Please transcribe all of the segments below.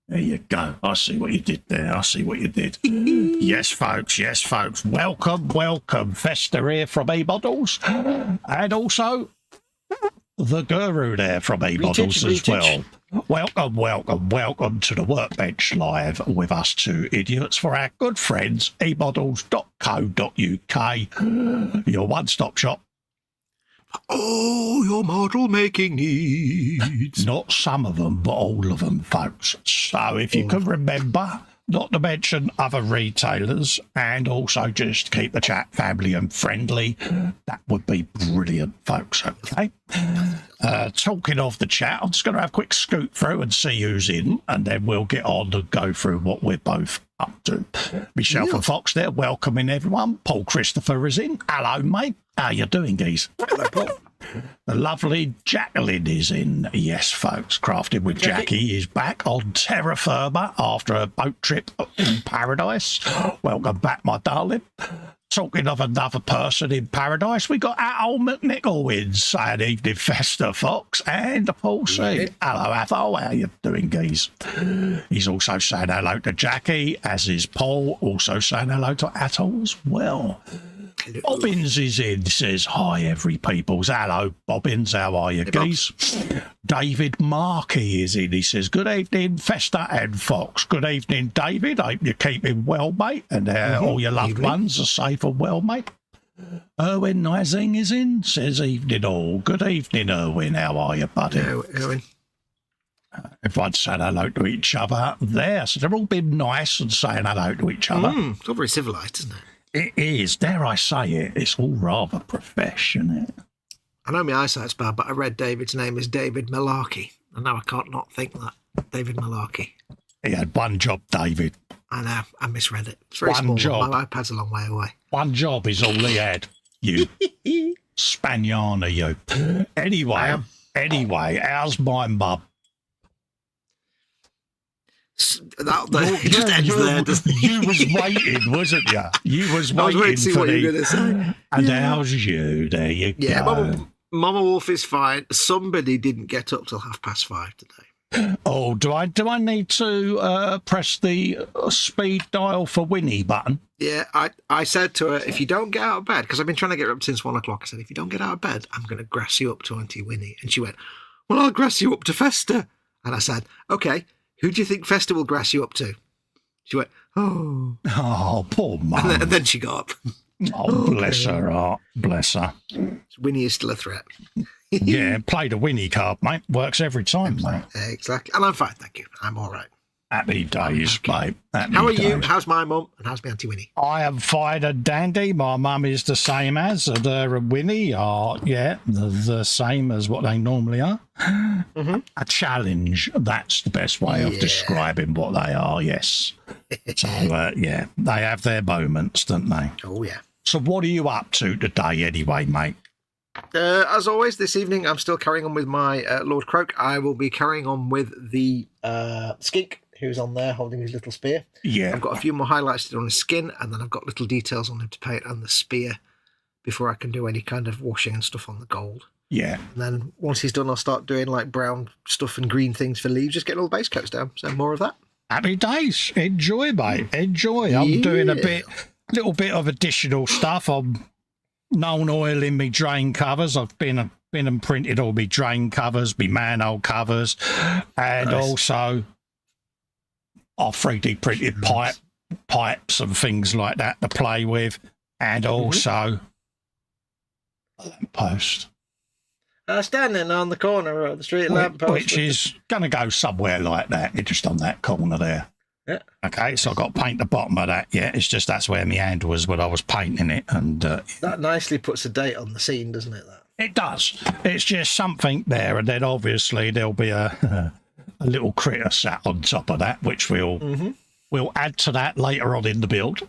There you go. I see what you did there. I see what you did. Yes, folks. Yes, folks. Welcome, welcome. Festa here from eModels. And also the guru there from eModels as well. Welcome, welcome, welcome to the Workbench live with us two idiots for our good friends, eModels.co.uk, your one-stop shop. Oh, your model making needs. Not some of them, but all of them, folks. So if you can remember, not to mention other retailers, and also just keep the chat family and friendly, that would be brilliant, folks, okay? Talking of the chat, I'm just going to have a quick scoot through and see who's in, and then we'll get on and go through what we're both up to. Seraphon and Foxx there, welcoming everyone. Paul Christopher is in. Hello, mate. How you doing, geez? Hello, Paul. The lovely Jacqueline is in. Yes, folks, Crafting with Jackie is back on terra firma after a boat trip in paradise. Welcome back, my darling. Talking of another person in paradise, we got Athol McNicholwin saying evening, Festa Foxx and Paul C. Hello, Athol. How you doing, geez? He's also saying hello to Jackie, as is Paul, also saying hello to Athol as well. Hello. Bobbins is in, says, hi, every peoples. Hello, Bobbins, how are you, geez? David Markey is in, he says, good evening, Festa and Foxx. Good evening, David. Hope you're keeping well, mate, and all your loved ones are safe and well, mate. Erwin Nizing is in, says, evening all. Good evening, Erwin. How are you, buddy? Hello, Erwin. Everyone's saying hello to each other there, so they've all been nice and saying hello to each other. It's all very civilised, isn't it? It is, dare I say it, it's all rather professional. I know my eyesight's bad, but I read David's name as David Malarkey, and now I can't not think that. David Malarkey. He had one job, David. I know, I misread it. It's very One small. job. My iPad's a long way away. One job is all he had. You Spaniana, you. Anyway, how's my mum? It just ends there, doesn't it? You was waiting, wasn't you? You was I was waiting waiting to see for what you were the... going to say. And how's you? There you Yeah, go. Mama Wolf is fine. Somebody didn't get up till 5:30 today. Oh, do I need to press the speed dial for Winnie button? Yeah, I said to her, if you don't get out of bed, because I've been trying to get her up since 1 o'clock, I said, if you don't get out of bed, I'm going to grass you up to Auntie Winnie. And she went, well, I'll grass you up to Festa. And I said, okay, who do you think Festa will grass you up to? She went, oh. Oh, poor mum. And then she got up. Oh, bless her heart. Bless her. Winnie is still a threat. Yeah, play the Winnie card, mate. Works every time, mate. Exactly. And I'm fine, thank you. I'm all right. Happy days, mate. How are you? How's my mum? And how's my Auntie Winnie? I am fine and dandy. My mum is the same as, and her and Winnie are, the same as what they normally are. Mm-hmm. A challenge. That's the best way of describing what they are, yes. So, they have their moments, don't they? Oh, yeah. So what are you up to today anyway, mate? As always, this evening, I'm still carrying on with my Lord Kroak. I will be carrying on with the skink, who's on there holding his little spear. Yeah. I've got a few more highlights to do on his skin, and then I've got little details on him to paint and the spear before I can do any kind of washing and stuff on the gold. Yeah. And then once he's done, I'll start doing like brown stuff and green things for leaves, just getting all the base coats down. So more of that. Happy days. Enjoy, mate. Enjoy. I'm doing a little bit of additional stuff. I'm non-oiling me drain covers. I've been and printed all my drain covers, my manhole covers, and also I've 3D printed pipes and things like that to play with, and also a lamppost. Standing on the corner of the street lamppost. Which is going to go somewhere like that, just on that corner there. Yeah. Okay, so I've got to paint the bottom of that. Yeah, it's just that's where my hand was when I was painting it. And that nicely puts a date on the scene, doesn't it? That it does. It's just something there. And then obviously there'll be a little critter sat on top of that, which we'll add to that later on in the build.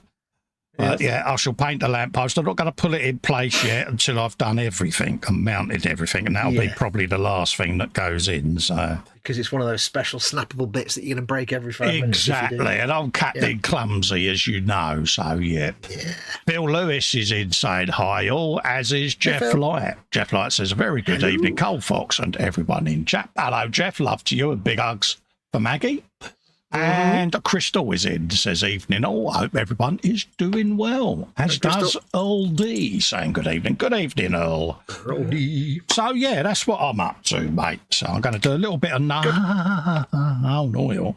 Yes. I shall paint the lamppost. I'm not going to pull it in place yet until I've done everything and mounted everything, and that'll be probably the last thing that goes in. So because it's one of those special snappable bits that you're going to break every 5 minutes. Exactly, and I'm Captain Clumsy, as you know. So Bill Lewis is in saying hi all, as is Jeff Light. Jeff Light says a very good evening, Cole Fox, and everyone in chat. Hello, Jeff. Love to you and big hugs for Maggie. And Crystal is in, says evening. Oh, I hope everyone is doing well. As does Earl D, saying good evening. Good evening, Earl. Earl D. So, yeah, that's what I'm up to, mate. So I'm going to do a little bit of oil.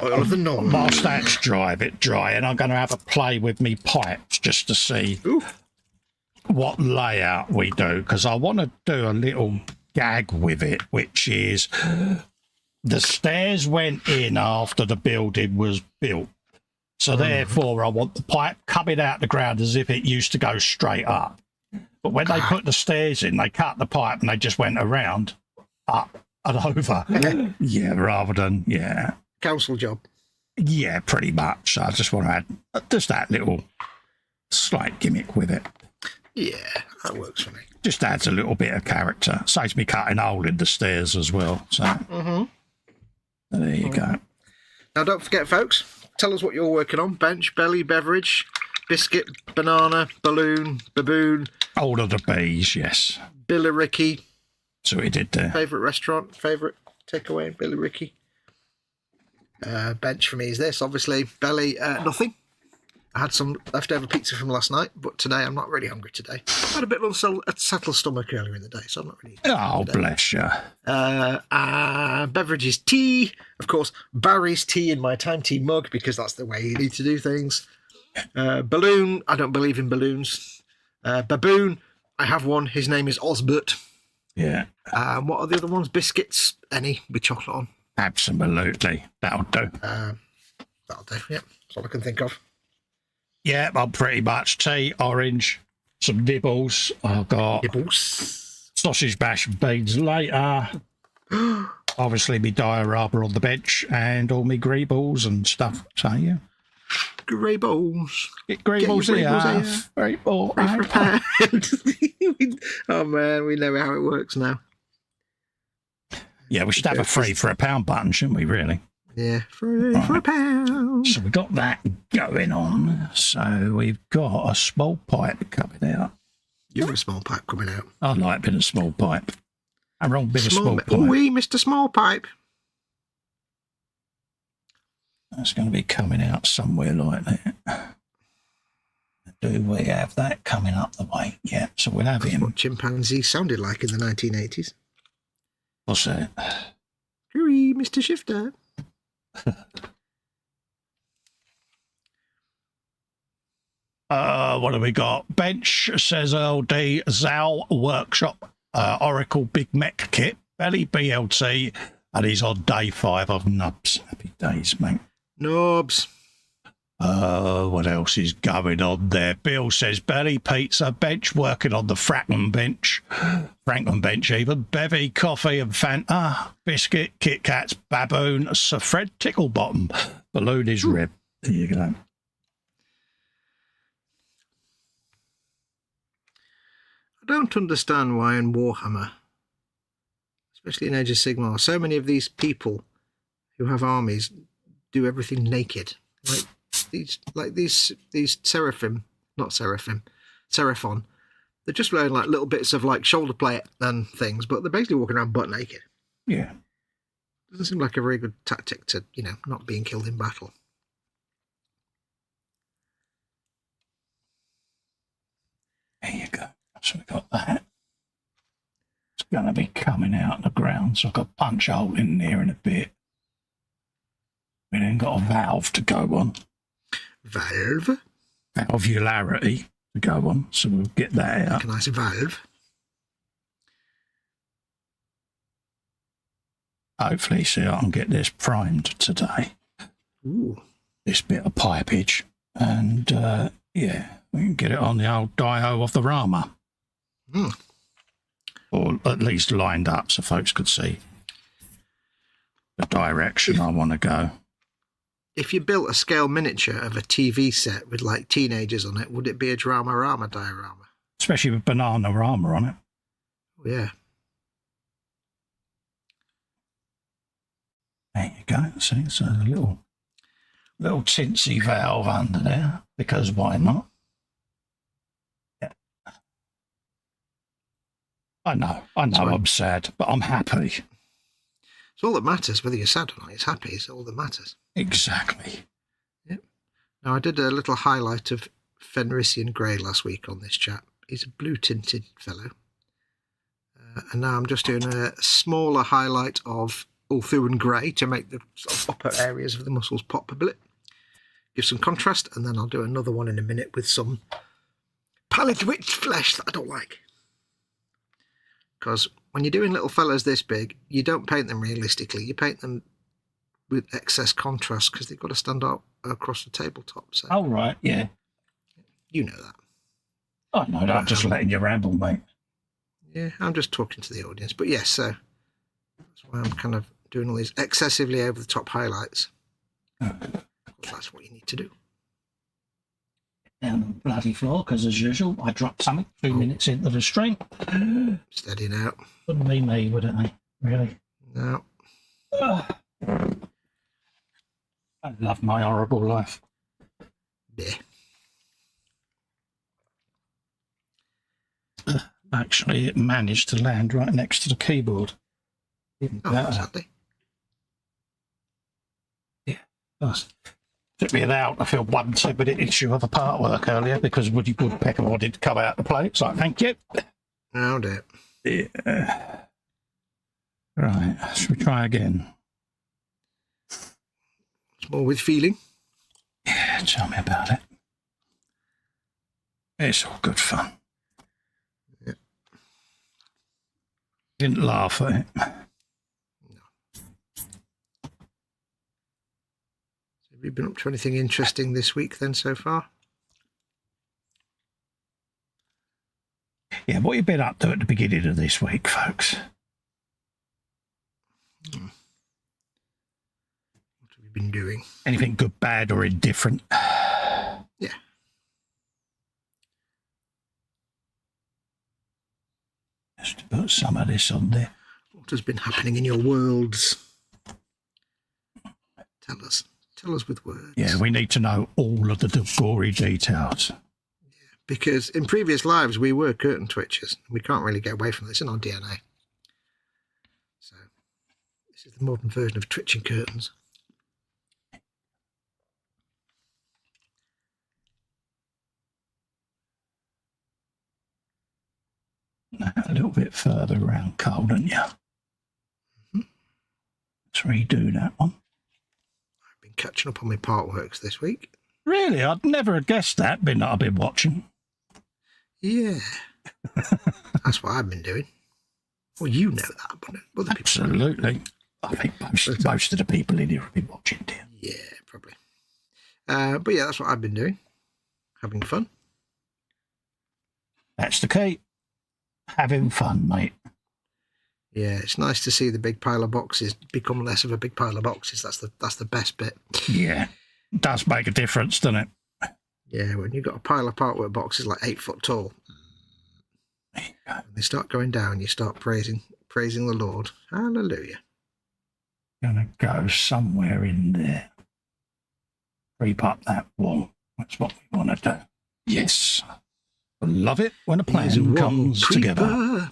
Oil of the Nile. Whilst that's dry, and I'm going to have a play with me pipes just to see what layout we do, because I want to do a little gag with it, which is the stairs went in after the building was built. So therefore, I want the pipe coming out the ground as if it used to go straight up. But when they put the stairs in, they cut the pipe and they just went around, up and over. Yeah, rather than, Council job. Yeah, pretty much. So I just want to add just that little slight gimmick with it. Yeah, that works for me. Just adds a little bit of character. Saves me cutting a hole in the stairs as well. So there you go. Now, don't forget, folks, tell us what you're working on. Bench, belly, beverage, biscuit, banana, balloon, baboon. All of the bees, yes. Billericay. So we did there. Favourite restaurant, favourite takeaway, Billericay. Bench for me is this, obviously. Belly, nothing. I had some leftover pizza from last night, but today I'm not really hungry today. I had a bit of a settled stomach earlier in the day, so I'm not really. Oh, bless you. Beverage is tea. Of course, Barry's tea in my time tea mug, because that's the way you need to do things. Balloon, I don't believe in balloons. Baboon, I have one. His name is Osbert. Yeah. What are the other ones? Biscuits, any with chocolate on. Absolutely. That'll do. That'll do, yeah. That's all I can think of. Yeah, well, pretty much tea, orange, some nibbles. I've got Nibbles. sausage, bash, and beans later. Obviously, me diorama on the bench and all me greebles and stuff. So, yeah. Greebles. Get greebles here. Greeble. Oh, man, we know how it works now. Yeah, we should have a free for a pound button, shouldn't we, really? Yeah, free for a pound. So we've got that going on. So we've got a small pipe coming out. You're a small pipe coming out. I like a bit of small pipe. A wrong bit of small pipe. Ooh, Mr. Small Pipe. That's going to be coming out somewhere like that. Do we have that coming up the way? Yeah, so we'll have him. What chimpanzees sounded like in the 1980s. What's that? Hurry, Mr. Shifter. What have we got? Bench says LD Zal Workshop Oracle Big Mech Kit, Belly BLT, and he's on day 5 of Nubs. Happy days, mate. Nubs. What else is going on there? Bill says Belly Pizza, Bench working on the Franklin Bench even, Bevy, Coffee and Fanta, Biscuit, Kit Kats, Baboon, Sir Fred Ticklebottom, Balloon is Rib. There you go. I don't understand why in Warhammer, especially in Age of Sigmar, so many of these people who have armies do everything naked. These Seraphon. They're just wearing like little bits of like shoulder plate and things, but they're basically walking around butt naked. Yeah. Doesn't seem like a very good tactic to, not being killed in battle. There you go. So we've got that. It's going to be coming out of the ground, so I've got a punch hole in there in a bit. We then got a valve to go on. Valve? Valvularity to go on, so we'll get that out. Can I say valve? Hopefully, see I can get this primed today. Ooh. This bit of pipage. And, yeah, we can get it on the old dio of the Rama. Or at least lined up so folks could see the direction I want to go. If you built a scale miniature of a TV set with like teenagers on it, would it be a Rama diorama? Especially with banana Rama on it. Oh, yeah. There you go. See, so a little tinsy valve under there, because why not? Yeah. I know, I'm sad, but I'm happy. It's all that matters, whether you're sad or not. It's happy. It's all that matters. Exactly. Yep. Now, I did a little highlight of Fenrisian Grey last week on this chap. He's a blue-tinted fellow. And now I'm just doing a smaller highlight of Ulthuan Grey to make the sort of upper areas of the muscles pop a bit. Give some contrast, and then I'll do another one in a minute with some pallid witch flesh that I don't like. Because when you're doing little fellas this big, you don't paint them realistically. You paint them with excess contrast because they've got to stand out across the tabletop. So, Oh, right, yeah. you know that. I know that. I'm just letting you ramble, mate. Yeah, I'm just talking to the audience. But yes, so that's why I'm kind of doing all these excessively over-the-top highlights. That's what you need to do. Down on the bloody floor, because as usual, I dropped something 2 minutes into the stream. Steady now. Wouldn't be me, would it, really? No. I love my horrible life. Yeah. Actually, it managed to land right next to the keyboard. Even better. Exactly. Yeah. Nice. Took me an hour to fill 1 2-minute issue of a part work earlier because Woody Woodpecker wanted to come out to play. It's like, thank you. Oh dear. Yeah. Right, should we try again? It's more with feeling. Yeah, tell me about it. It's all good fun. Yeah. Didn't laugh at it. Have you been up to anything interesting this week then so far? Yeah, what have you been up to at the beginning of this week, folks? What have you been doing? Anything good, bad, or indifferent? Yeah. Just to put some of this on there. What has been happening in your worlds? Tell us. Tell us with words. Yeah, we need to know all of the gory details. Because in previous lives, we were curtain twitchers. We can't really get away from this in our DNA. So, this is the modern version of twitching curtains. A little bit further around Cole, don't you? Mm-hmm. Let's redo that one. I've been catching up on my part works this week. Really? I'd never have guessed that, being that I've been watching. Yeah. That's what I've been doing. Well, you know that, but other people Absolutely. I think most of the people in here have been watching, dear. Yeah, probably. But yeah, that's what I've been doing. Having fun. That's the key. Having fun, mate. Yeah, it's nice to see the big pile of boxes become less of a big pile of boxes. That's the best bit. Yeah. It does make a difference, doesn't it? Yeah, when you've got a pile of artwork boxes like 8 foot tall, when they start going down, you start praising the Lord. Hallelujah. Gonna go somewhere in there. Creep up that wall. That's what we want to do. Yes. I love it when a plan comes together.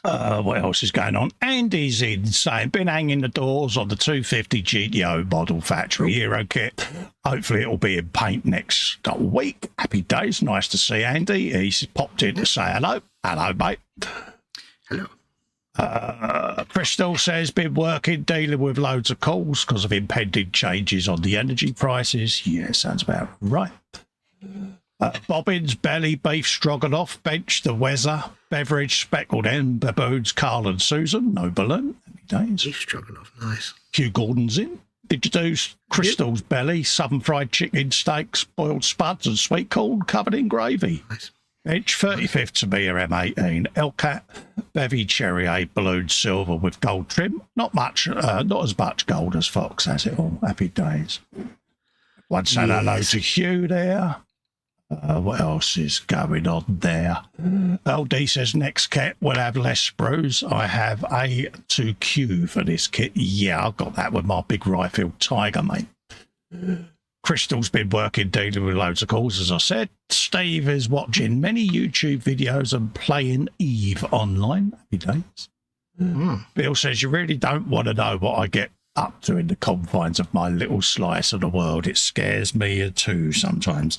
What else is going on? Andy's in saying, been hanging the doors on the 250 GTO model factory hero kit. Hopefully it'll be in paint next week. Happy days. Nice to see Andy. He's popped in to say hello. Hello, mate. Hello. Crystal says, been working, dealing with loads of calls because of impending changes on the energy prices. Yeah, sounds about right. Bobbins, belly, beef, stroganoff, bench, the weather, beverage, speckled hen, baboons, Carl and Susan, no balloon. Happy days. Beef stroganoff, nice. Hugh Gordon's in. Did you do Crystal's belly, southern fried chicken steaks, boiled spuds and sweet corn covered in gravy? Nice. Bench 35th to me M18, Elcat, Bevy Cherry A balloon silver with gold trim. Not as much gold as Fox has it all. Happy days. Once said hello to Hugh there. What else is going on there? LD says next kit will have less brews. I have A2Q for this kit. Yeah, I've got that with my big Rifle Tiger, mate. Crystal's been working, dealing with loads of calls, as I said. Steve is watching many YouTube videos and playing Eve online. Happy days. Bill says, you really don't want to know what I get up to in the confines of my little slice of the world. It scares me too sometimes.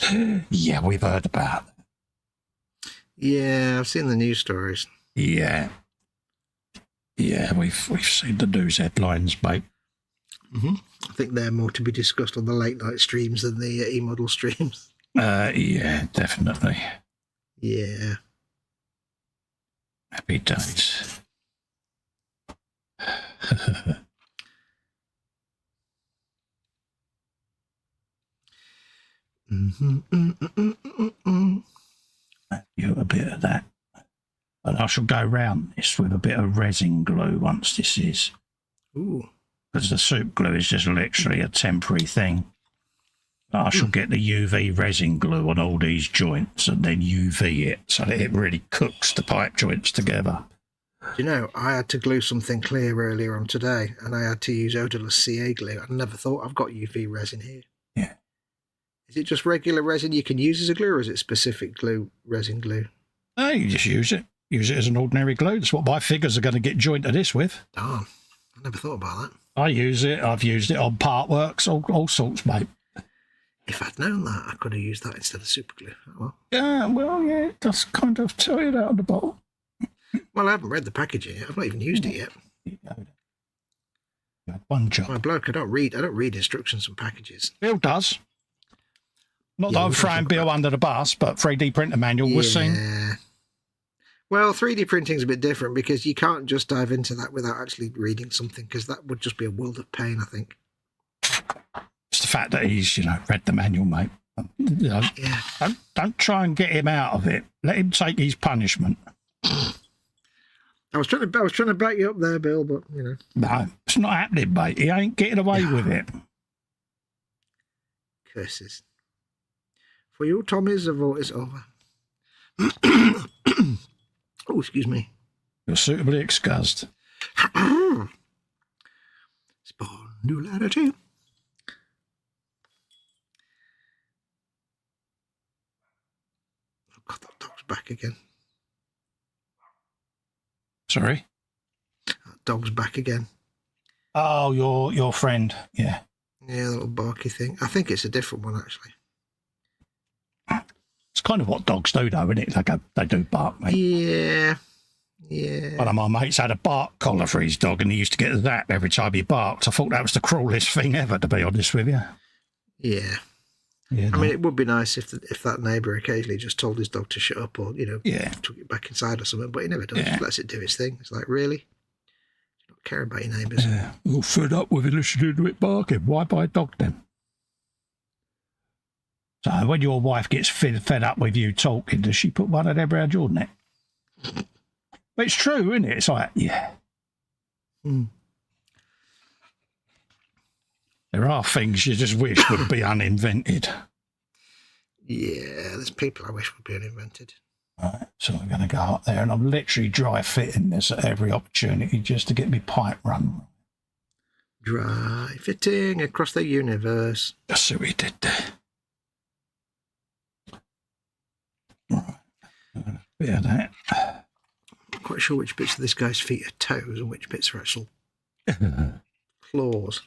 Yeah, we've heard about that. Yeah, I've seen the news stories. Yeah. Yeah, we've seen the news headlines, mate. I think they're more to be discussed on the late night streams than the eModel streams. Yeah, definitely. Yeah. Happy days. You a bit of that. And I shall go round this with a bit of resin glue once this is. Ooh. Because the soup glue is just literally a temporary thing. I shall get the UV resin glue on all these joints and then UV it so that it really cooks the pipe joints together. Do you know, I had to glue something clear earlier on today, and I had to use odorless CA glue. I never thought I've got UV resin here. Yeah. Is it just regular resin you can use as a glue, or is it specific glue, resin glue? No, you just use it. Use it as an ordinary glue. That's what my figures are going to get jointed this with. Darn. I never thought about that. I use it. I've used it on part works, all sorts, mate. If I'd known that, I could have used that instead of super glue. Oh, well. Yeah, well, yeah, it does kind of tell you that on the bottle. Well, I haven't read the packaging yet. I've not even used it yet. You had one job. My bloke, I don't read instructions from packages. Bill does. Not Yeah, that I'm we'll throwing talk Bill about under the bus, but 3D printer manual was seen. Well, 3D printing's a bit different because you can't just dive into that without actually reading something, because that would just be a world of pain, I think. It's the fact that he's, read the manual, mate. Yeah. Don't try and get him out of it. Let him take his punishment. I was trying to back you up there, Bill, but No, it's not happening, mate. He ain't getting away with it. Curses. For you, Tommies, the vote is over. Oh, excuse me. You're suitably excused. Spondularity. Oh, God, that dog's back again. Sorry? That dog's back again. Oh, your friend. Yeah. Yeah, the little barky thing. I think it's a different one, actually. It's kind of what dogs do, though, isn't it? They do bark, mate. Yeah. One of my mates had a bark collar for his dog, and he used to get a zap every time he barked. I thought that was the cruelest thing ever, to be honest with you. Yeah. Yeah, I mean, it would be nice if that neighbour occasionally just told his dog to shut up, or took it back inside or something. But he never does. Just lets it do its thing. It's like, really? You don't care about your neighbours. Yeah. All fed up with it, listening to it barking. Why buy a dog then? So when your wife gets fed up with you talking, does she put one of them around your neck? But it's true, isn't it? It's like, yeah. Mm. There are things you just wish would be uninvented. Yeah, there's people I wish would be uninvented. Right, so I'm going to go up there, and I'm literally dry fitting this at every opportunity just to get my pipe run. Dry fitting across the universe. Just see what he did there. Right. Yeah, that. I'm quite sure which bits of this guy's feet are toes and which bits are actual claws.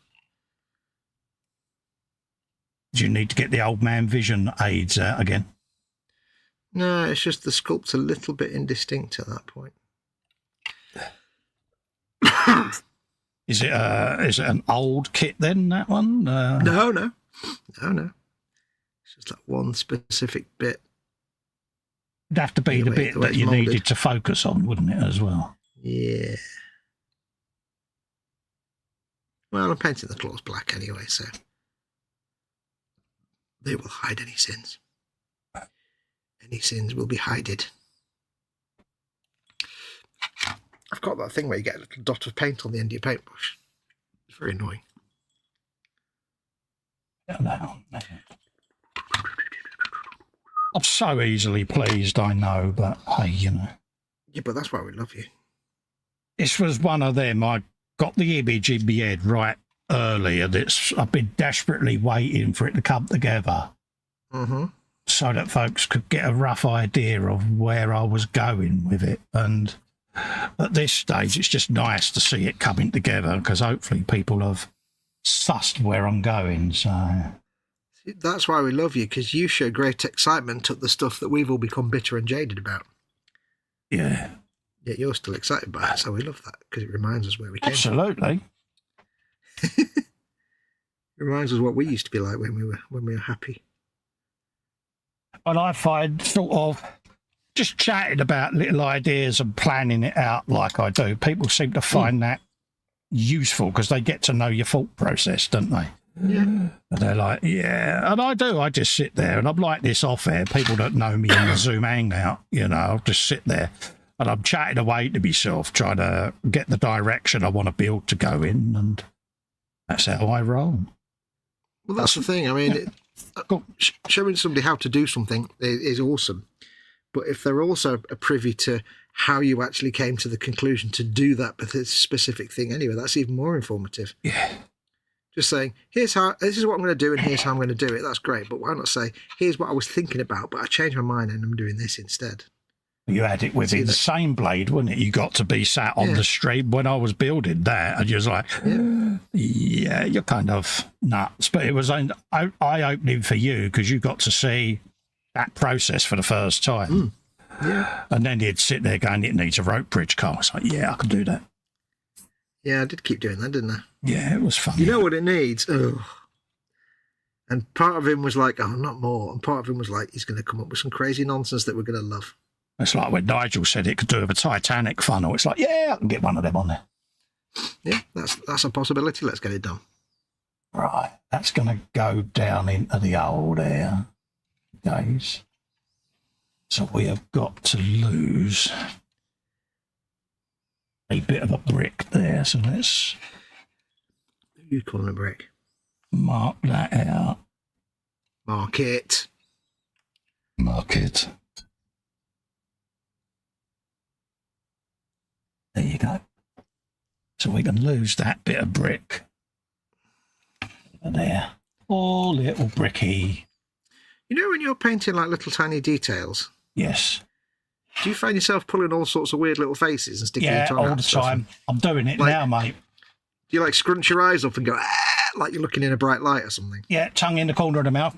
Do you need to get the old man vision aids out again? No, it's just the sculpt's a little bit indistinct at that point. Is it an old kit then, that one? No. It's just that one specific bit. It'd have to be the bit that you needed to focus on, wouldn't it, as well? Yeah. Well, I'm painting the claws black anyway, so they will hide any sins. Any sins will be hided. I've got that thing where you get a little dot of paint on the end of your paintbrush. It's very annoying. I'm so easily pleased, I know, but hey, Yeah, but that's why we love you. This was one of them. I got the image in my head right early, and I've been desperately waiting for it to come together. Mm-hmm. So that folks could get a rough idea of where I was going with it. And at this stage, it's just nice to see it coming together because hopefully people have sussed where I'm going. So that's why we love you, because you show great excitement at the stuff that we've all become bitter and jaded about. yeah, Yet you're still excited by it, so we love that because it reminds us where we came absolutely. from. It reminds us what we used to be like when we were happy. And I find sort of just chatting about little ideas and planning it out like I do, people seem to find that useful because they get to know your thought process, don't they? Yeah. And they're like, yeah, and I do. I just sit there and I'm like this off air. People don't know me in the Zoom hangout, I'll just sit there and I'm chatting away to myself, trying to get the direction I want to build to go in, and that's how I roll. Well, that's the thing. I mean, showing somebody how to do something is awesome. But if they're also privy to how you actually came to the conclusion to do that specific thing anyway, that's even more informative. Yeah. Just saying, this is what I'm going to do and here's how I'm going to do it. That's great. But why not say, here's what I was thinking about, but I changed my mind and I'm doing this instead. You had it with Insane Blade, wouldn't it? You got to be sat on the stream when I was building that, and you was like, yeah, you're kind of nuts. But it was eye-opening for you because you got to see that process for the first time. Yeah. And then you'd sit there going, it needs a rope bridge car. I was like, yeah, I can do that. Yeah, I did keep doing that, didn't I? Yeah, it was fun. You know what it needs? Oh. And part of him was like, oh, not more. And part of him was like, he's going to come up with some crazy nonsense that we're going to love. It's like when Nigel said it could do with a Titanic funnel. It's like, yeah, I can get one of them on there. Yeah, that's a possibility. Let's get it done. Right, that's going to go down into the old air days. So we have got to lose a bit of a brick there. So let's You call him a brick. mark that out. Mark it. Mark it. There you go. So we can lose that bit of brick. There. Oh, little bricky. You know when you're painting like little tiny details, Yes. do you find yourself pulling all sorts of weird little faces and sticking your Yeah, tongue all out the stuff? time. I'm doing it Like- now, mate. Do you like scrunch your eyes up and go, like you're looking in a bright light or something? Yeah, tongue in the corner of the mouth.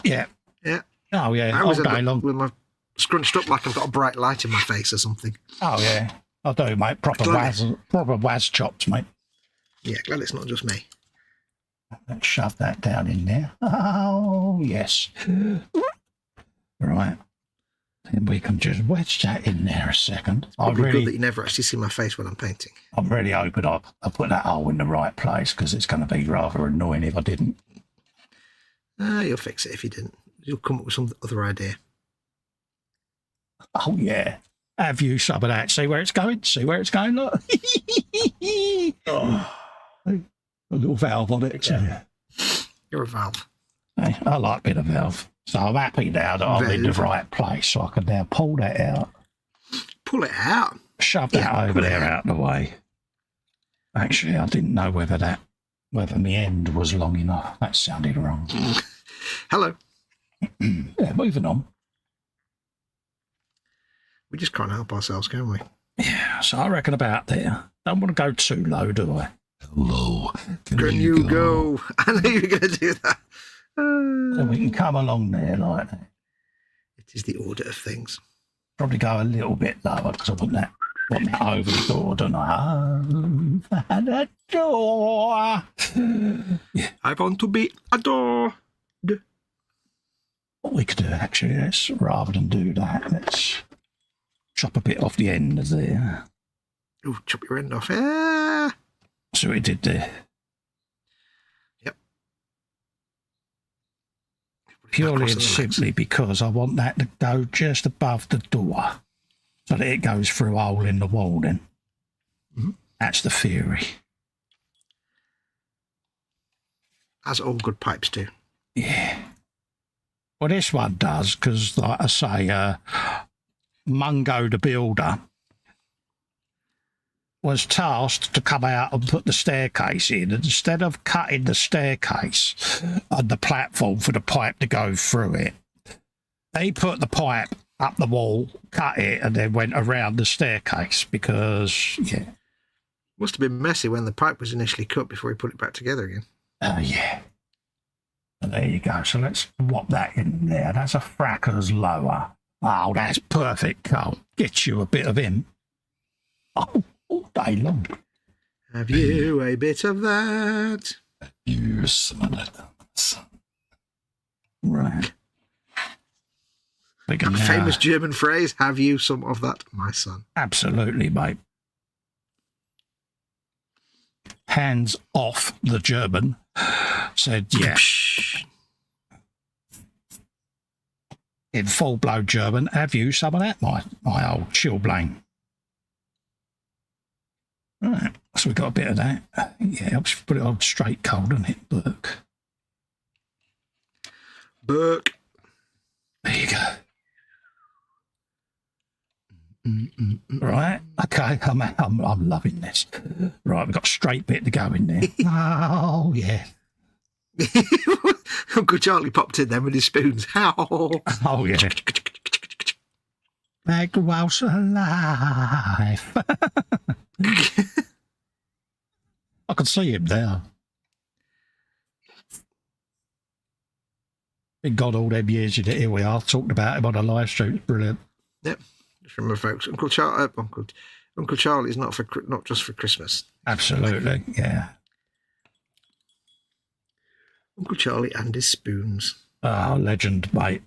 Yeah. Yeah. Oh, yeah. I All always end day up long. with my scrunched up like I've got a bright light in my face or something. Oh, yeah. I do, mate. Proper Waz chops, mate. Yeah, glad it's not just me. Let's shove that down in there. Oh, yes. Right. Then we can just wedge that in there a second. Probably good that you never actually see my face when I'm painting. I'm really hoping I put that hole in the right place because it's going to be rather annoying if I didn't. You'll fix it if you didn't. You'll come up with some other idea. Oh, yeah. Have you some of that? See where it's going? See where it's going? Look. Oh. A little valve on it. Yeah. You're a valve. Hey, I like a bit of valve. So I'm happy now that I'm in the right place, so I can now pull that out. Pull it out? Shove that over there out of the way. Actually, I didn't know whether my end was long enough. That sounded wrong. Hello. Yeah, moving on. We just can't help ourselves, can we? Yeah, so I reckon about there. Don't want to go too low, do I? Low. Can you go? I knew you were going to do that. So we can come along there like that. It is the order of things. Probably go a little bit lower because I want that over the door, don't I? And a door. Yeah. I want to be adored. What we could do actually, rather than do that, let's chop a bit off the end of there. Ooh, chop your end off. Ah. So we did there. Yep. Purely and simply because I want that to go just above the door so that it goes through a hole in the wall then. Mm-hmm. That's the theory. As all good pipes do. Yeah. Well, this one does because, like I say, Mungo the builder was tasked to come out and put the staircase in. And instead of cutting the staircase on the platform for the pipe to go through it, he put the pipe up the wall, cut it, and then went around the staircase because, yeah. Must have been messy when the pipe was initially cut before he put it back together again. Oh, yeah. And there you go. So let's whop that in there. That's a fracker's lower. Oh, that's perfect, Carl. Get you a bit of him. Oh, all day long. Have you a bit of that? You some of that. Right. That famous German phrase, have you some of that, my son? Absolutely, mate. Hands off the German. Said, yeah. In full-blown German, have you some of that, my old chilblain? Right, so we got a bit of that. Yeah, helps put it on straight cold, doesn't it, Burke? Burke. There you go. Right, okay, I'm loving this. Right, we've got a straight bit to go in there. Oh, yeah. Uncle Charlie popped in then with his spoons. Oh, yeah. Make the house alive. I can see him there. Thank God all them years you did. Here we are, talking about him on a live stream. It's brilliant. Yep. Just remember, folks, Uncle Charlie's not just for Christmas. Absolutely, yeah. Uncle Charlie and his spoons. Oh, legend, mate.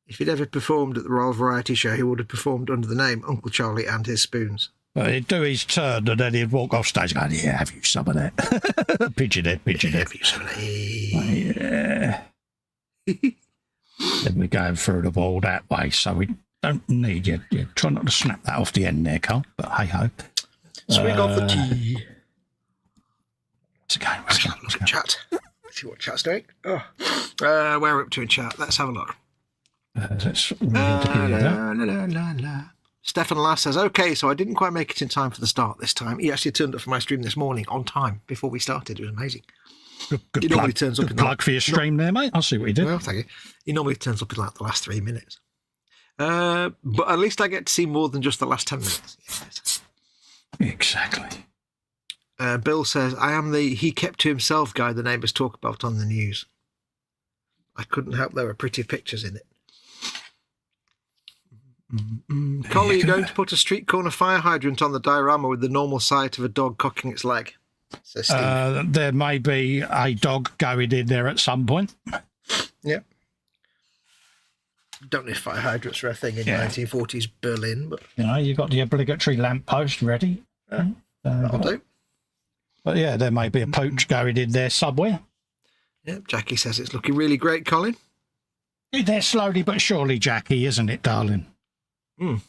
If he'd ever performed at the Royal Variety Show, he would have performed under the name Uncle Charlie and his spoons. But he'd do his turn and then he'd walk off stage going, yeah, have you some of that? Pigeon head. Have you some of that? Yeah. Then we're going through the wall that way, so we don't need you. Try not to snap that off the end there, Carl, but hey-ho. Swing off the tea. Let's go. Look at chat. See what chat's doing. Oh. Where we're up to in chat. Let's have a look. Let's read that. Stefan Lass says, okay, so I didn't quite make it in time for the start this time. He actually turned up for my stream this morning on time before we started. It was amazing. Good he normally turns up good in plug for your stream there, mate. I'll see what you did. Well, thank you. He normally turns up in like the last 3 minutes. But at least I get to see more than just the last 10 minutes. Yes. Exactly. Bill says, I am the he kept to himself guy the neighbours talk about on the news. I couldn't help there were pretty pictures in it. Cole, are you going to put a street corner fire hydrant on the diorama with the normal sight of a dog cocking its leg? Says Steve. There may be a dog going in there at some point. Yeah. Don't know if fire hydrants were a thing in 1940s Berlin, but you got the obligatory lamppost ready. That'll do. But yeah, there may be a pooch going in there somewhere. Yeah, Jackie says it's looking really great, Colin. They're slowly but surely, Jackie, isn't it, darling? He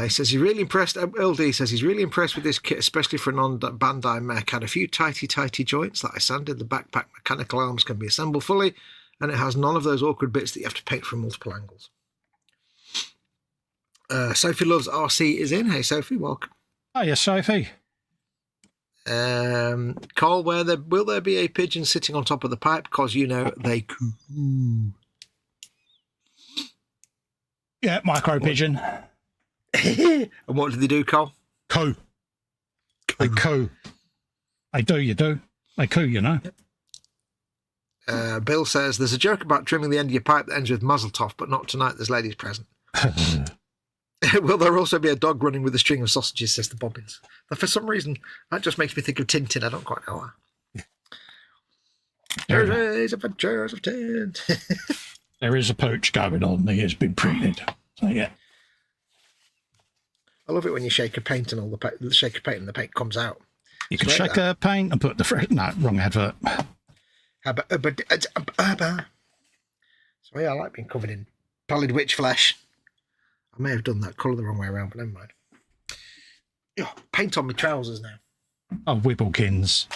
says he's really impressed. LD says he's really impressed with this kit, especially for a non-Bandai mech. Had a few tighty joints that I sanded. The backpack mechanical arms can be assembled fully, and it has none of those awkward bits that you have to paint from multiple angles. Sophie Loves RC is in. Hey, Sophie, welcome. Oh, yes, Sophie. Cole, will there be a pigeon sitting on top of the pipe? Because, they coo. Yeah, micro pigeon. And what do they do, Cole? Coo. They coo. They do, you do. They coo, Bill says, there's a joke about trimming the end of your pipe that ends with muzzle toff, but not tonight, there's ladies present. Will there also be a dog running with a string of sausages, says the Bobbins. But for some reason, that just makes me think of Tintin. I don't quite know why. Journeys, Adventures of Tintin. There is a pooch going on. He has been printed. So, yeah. I love it when you shake a paint and shake a paint and the paint comes out. You can shake a paint and put the no, wrong advert. Sorry, I like being covered in pallid witch flesh. I may have done that colour the wrong way around, but never mind. Oh, paint on my trousers now. Oh, Wibbлекins.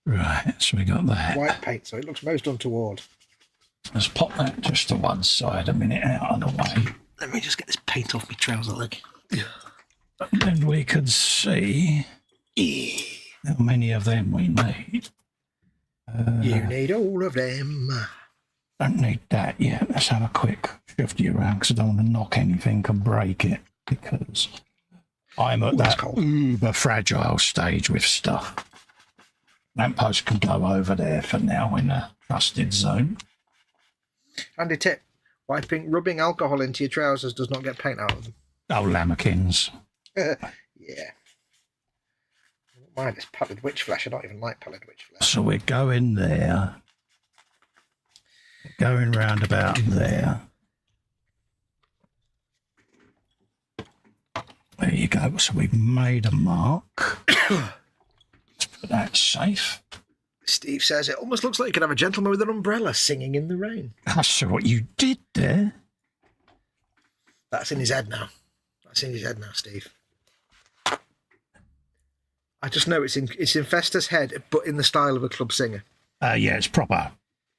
Right, so we got that. White paint, so it looks most untoward. Let's pop that just to one side a minute out of the way. Let me just get this paint off my trouser leg. And then we can see how many of them we need. You need all of them. Don't need that yet. Let's have a quick shift you around because I don't want to knock anything and break it because I'm at that uber fragile stage with stuff. Lamppost can go over there for now in a trusted zone. Handy tip. Rubbing alcohol into your trousers does not get paint out of them. Oh, lamekins. Yeah. Mine is pallid witch flesh. I don't even like pallid witch flesh. So we're going there. Going round about there. There you go. So we've made a mark. Let's put that safe. Steve says it almost looks like you could have a gentleman with an umbrella singing in the rain. I saw what you did there. That's in his head now. Steve. I just know it's in Festa's head, but in the style of a club singer. Yeah, it's proper.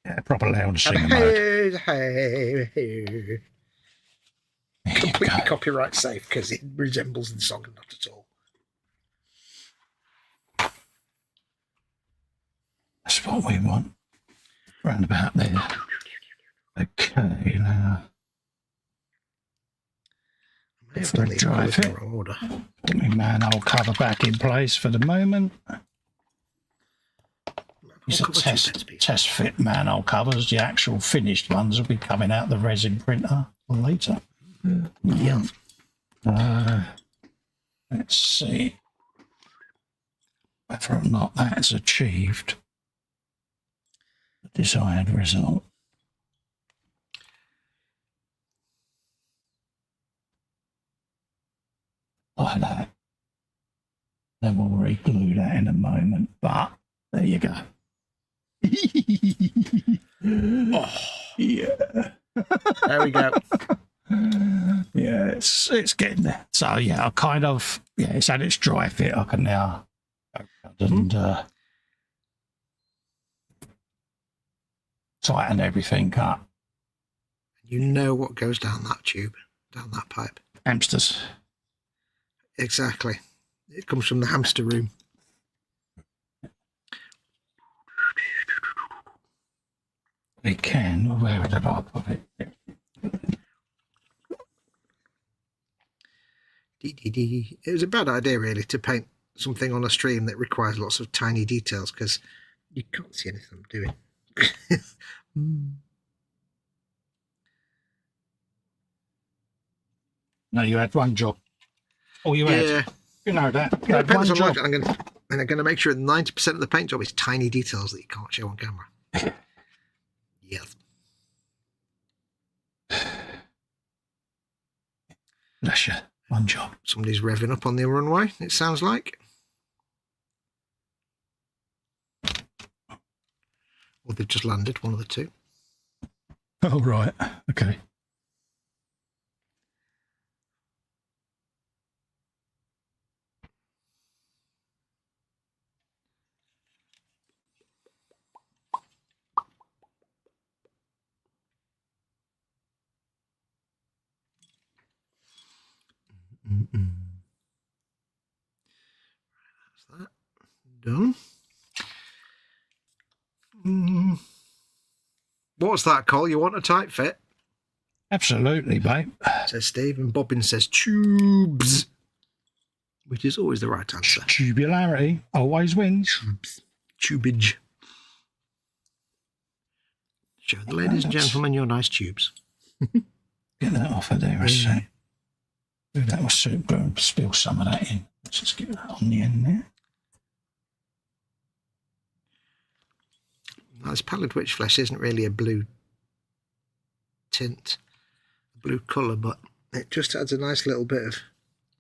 Yeah, proper loud singer mode. Hey. Completely copyright safe because it resembles the song not at all. That's what we want. Round about there. Okay, now. For a drive it. Put my manhole cover back in place for the moment. These are test fit manhole covers. The actual finished ones will be coming out the resin printer later. Yeah. Let's see whether or not that has achieved the desired result. Like that. Then we'll re-glue that in a moment, but there you go. Oh, yeah. There we go. Yeah, it's getting there. So yeah, I kind of it's had its dry fit. I can now and tighten everything up. You know what goes down that tube, down that pipe. Hamsters. Exactly. It comes from the hamster room. We can. Where did I put it? It was a bad idea, really, to paint something on a stream that requires lots of tiny details because you can't see anything I'm doing. No, you had one job. Oh, you had. You know that. You had one job. I'm going to make sure 90% of the paint job is tiny details that you can't show on camera. Yes. Bless you. One job. Somebody's revving up on the runway, it sounds like. Or they've just landed, one of the two. Oh, right. Okay. That's that. Done. What's that, Cole? You want a tight fit? Absolutely, babe. Says Steve, and Bobbin says tubes, which is always the right answer. Tubularity always wins. Tubes. Tubage. Show the ladies and gentlemen your nice tubes. Get that off of there a sec. That was soup glue and spill some of that in. Let's just get that on the end there. Now, this pallid witch flesh isn't really a blue tint, a blue colour, but it just adds a nice little bit of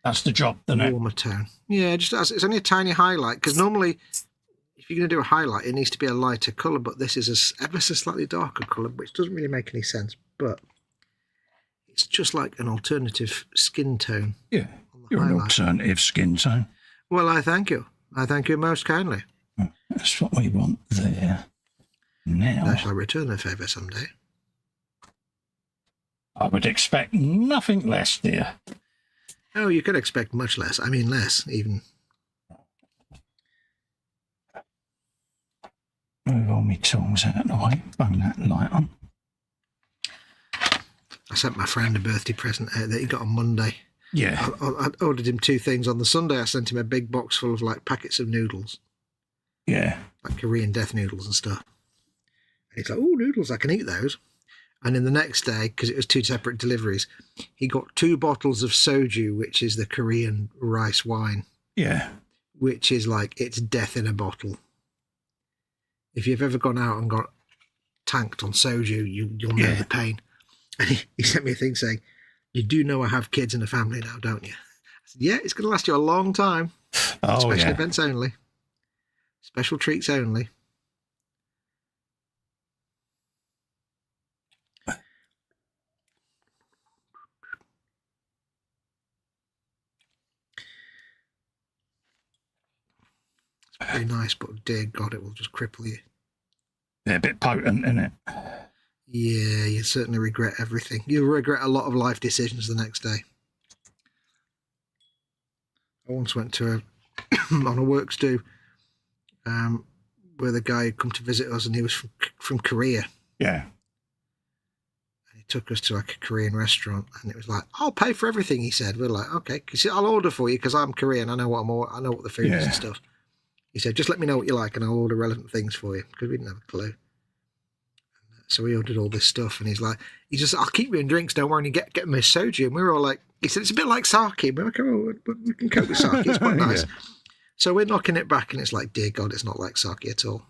that's the job, doesn't it? Warmer tone. Yeah, just as it's only a tiny highlight because normally, if you're going to do a highlight, it needs to be a lighter colour. But this is a ever so slightly darker colour, which doesn't really make any sense. But it's just like an alternative skin tone. Yeah, you're an alternative skin tone. Well, I thank you. I thank you most kindly. That's what we want there. Now, I shall return the favour someday. I would expect nothing less, dear. Oh, you could expect much less. I mean, less, even. Move all my tools out of the way. Bung that light on. I sent my friend a birthday present that he got on Monday. Yeah. I ordered him 2 things. On the Sunday, I sent him a big box full of like packets of noodles. Yeah. Like Korean death noodles and stuff. And he's like, oh, noodles, I can eat those. And then the next day, because it was 2 separate deliveries, he got 2 bottles of soju, which is the Korean rice wine. Yeah. Which is like, it's death in a bottle. If you've ever gone out and got tanked on soju, you'll know the pain. And he sent me a thing saying, you do know I have kids and a family now, don't you? I said, yeah, it's going to last you a long time. Oh, Special events only. Special treats only. It's very nice, but dear God, it will just cripple you. They're a bit potent, isn't it? Yeah, you certainly regret everything. You'll regret a lot of life decisions the next day. I once went to on a works do where the guy had come to visit us, and he was from Korea. Yeah. And he took us to like a Korean restaurant, and it was like, "I'll pay for everything." He said, "We're like, okay, he said, I'll order for you because I'm Korean. I know what the food is and stuff." He said, "Just let me know what you like, and I'll order relevant things for you," because we didn't have a clue. So we ordered all this stuff, and he's like, I'll keep you in drinks, don't worry, and you get me a soju. And we were all like, he said, it's a bit like sake. We're like, oh, we can cope with sake. It's quite nice. Yeah. So we're knocking it back, and it's like, dear God, it's not like sake at all.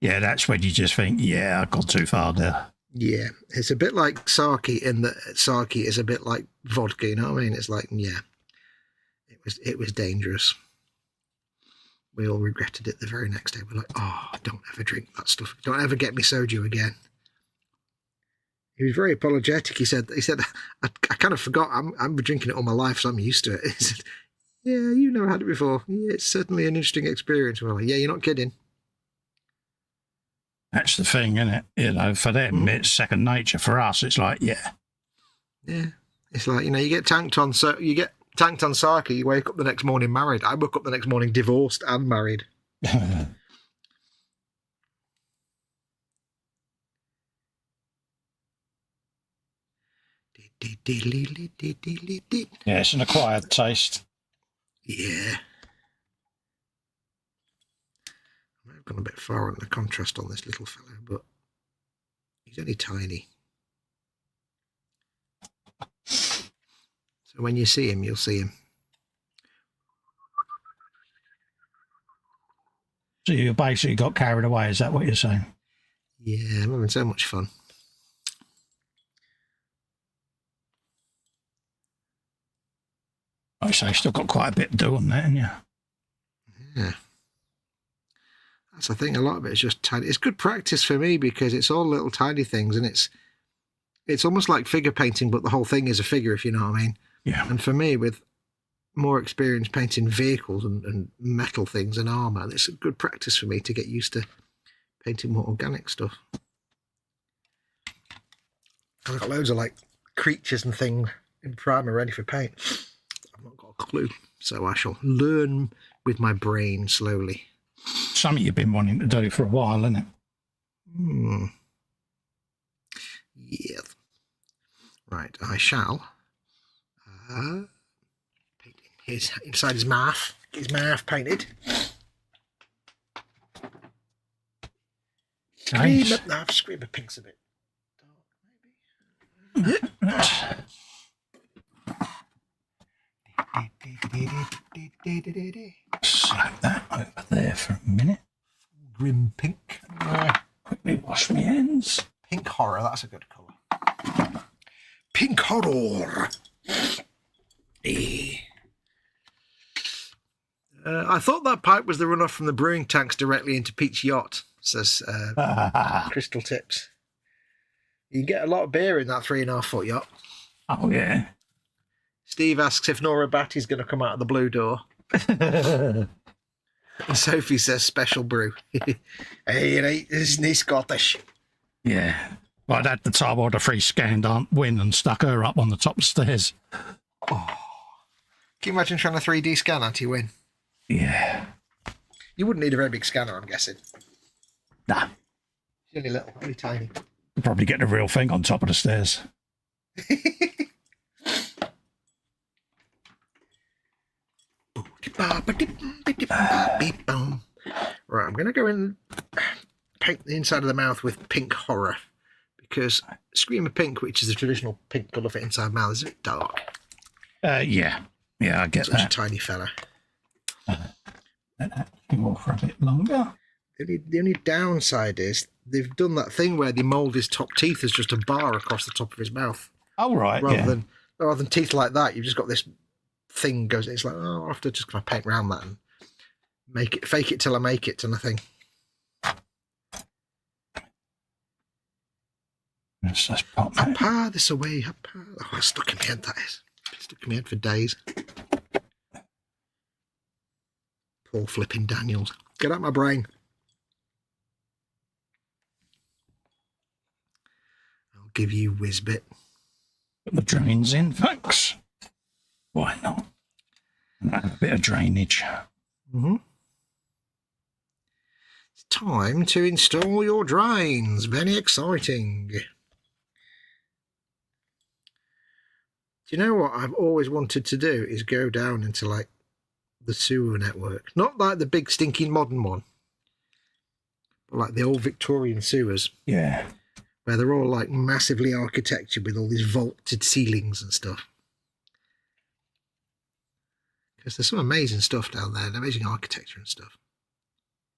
Yeah, that's when you just think, yeah, I've gone too far there. Yeah, it's a bit like sake in that sake is a bit like vodka, you know what I mean? It's like, yeah, it was dangerous. We all regretted it the very next day. We're like, oh, don't ever drink that stuff. Don't ever get me soju again. He was very apologetic. He said, I kind of forgot. I've been drinking it all my life, so I'm used to it. He said, yeah, you've never had it before. Yeah, it's certainly an interesting experience. We're like, yeah, you're not kidding. That's the thing, isn't it? You know, for them, it's second nature. For us, it's like, yeah. Yeah. It's like, you get tanked on sake, you wake up the next morning married. I woke up the next morning divorced and married. Yeah, it's an acquired taste. Yeah. I might have gone a bit far on the contrast on this little fellow, but he's only tiny. So when you see him, you'll see him. So you basically got carried away, is that what you're saying? Yeah, I'm having so much fun. I say you've still got quite a bit to do on that, haven't you? Yeah. That's the thing, a lot of it is just tiny. It's good practice for me because it's all little tiny things, and it's almost like figure painting, but the whole thing is a figure, if you know what I mean. Yeah. And for me, with more experience painting vehicles and metal things and armour, it's a good practice for me to get used to painting more organic stuff. I've got loads of like creatures and things in primer ready for paint. I've not got a clue, so I shall learn with my brain slowly. Something you've been wanting to do for a while, isn't it? Yes. Right, I shall paint inside his mouth. Get his mouth painted. Nice. Scream of pink's a bit dark, maybe. Slap that over there for a minute. Grim pink. Quickly wash my hands. Pink horror, that's a good colour. Pink horror. I thought that pipe was the runoff from the brewing tanks directly into Pete's yacht, says Crystal Tips. You get a lot of beer in that 3.5 foot yacht. Oh, yeah. Steve asks if Nora Batty's going to come out of the blue door. And Sophie says special brew. Hey, isn't he Scottish? Yeah. Well, I'd had the time order free scanned Aunt Win and stuck her up on the top stairs. Oh, Can you imagine trying to 3D scan until you win? Yeah. You wouldn't need a very big scanner, I'm guessing. Nah. It's only little, only tiny. You'll probably get the real thing on top of the stairs. Right, I'm going to go and paint the inside of the mouth with pink horror, because Scream of Pink, which is the traditional pink colour for inside mouth, is a bit dark. Yeah. Yeah, I get Such a that. tiny fella. Let that go for a bit longer. The only downside is they've done that thing where they mould his top teeth as just a bar across the top of his mouth. Oh, right, Rather than teeth like that, you've just got this thing goes. It's like, oh, I'll have to just kind of paint around that and fake it till I make it, kind of thing. Let's just pop that. Up this away, up. Oh, it's stuck in my head. That is stuck in my head for days. Poor flipping Daniels. Get out my brain. I'll give you Whizbit. Put the drains in, folks. Why not? And a bit of drainage. Mm-hmm. It's time to install your drains. Very exciting. Do you know what I've always wanted to do is go down into like the sewer network. Not like the big stinking modern one, but like the old Victorian sewers. Yeah. Where they're all like massively architectured with all these vaulted ceilings and stuff. Because there's some amazing stuff down there, amazing architecture and stuff.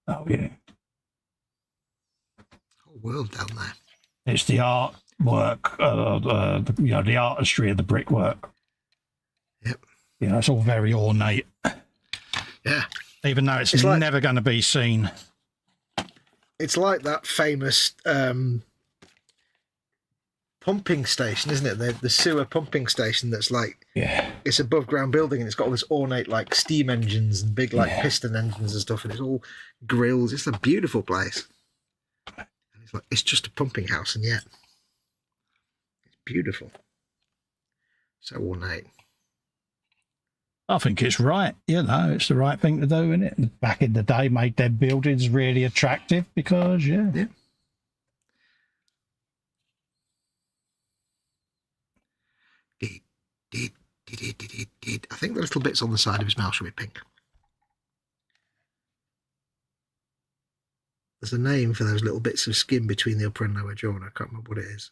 Oh, yeah. Whole world down there. It's the artwork, the artistry of the brickwork. Yep. Yeah, it's all very ornate. Yeah. Even though it's like, never going to be seen. It's like that famous pumping station, isn't it? The sewer pumping station that's like, yeah, it's above ground building and it's got all this ornate like steam engines and big like piston engines and stuff, and it's all grills. It's a beautiful place. And it's like, it's just a pumping house, and yet it's beautiful. So ornate. I think it's right. You know, it's the right thing to do, isn't it? Back in the day, made their buildings really attractive because, yeah. I think the little bits on the side of his mouth should be pink. There's a name for those little bits of skin between the upper and lower jaw, and I can't remember what it is.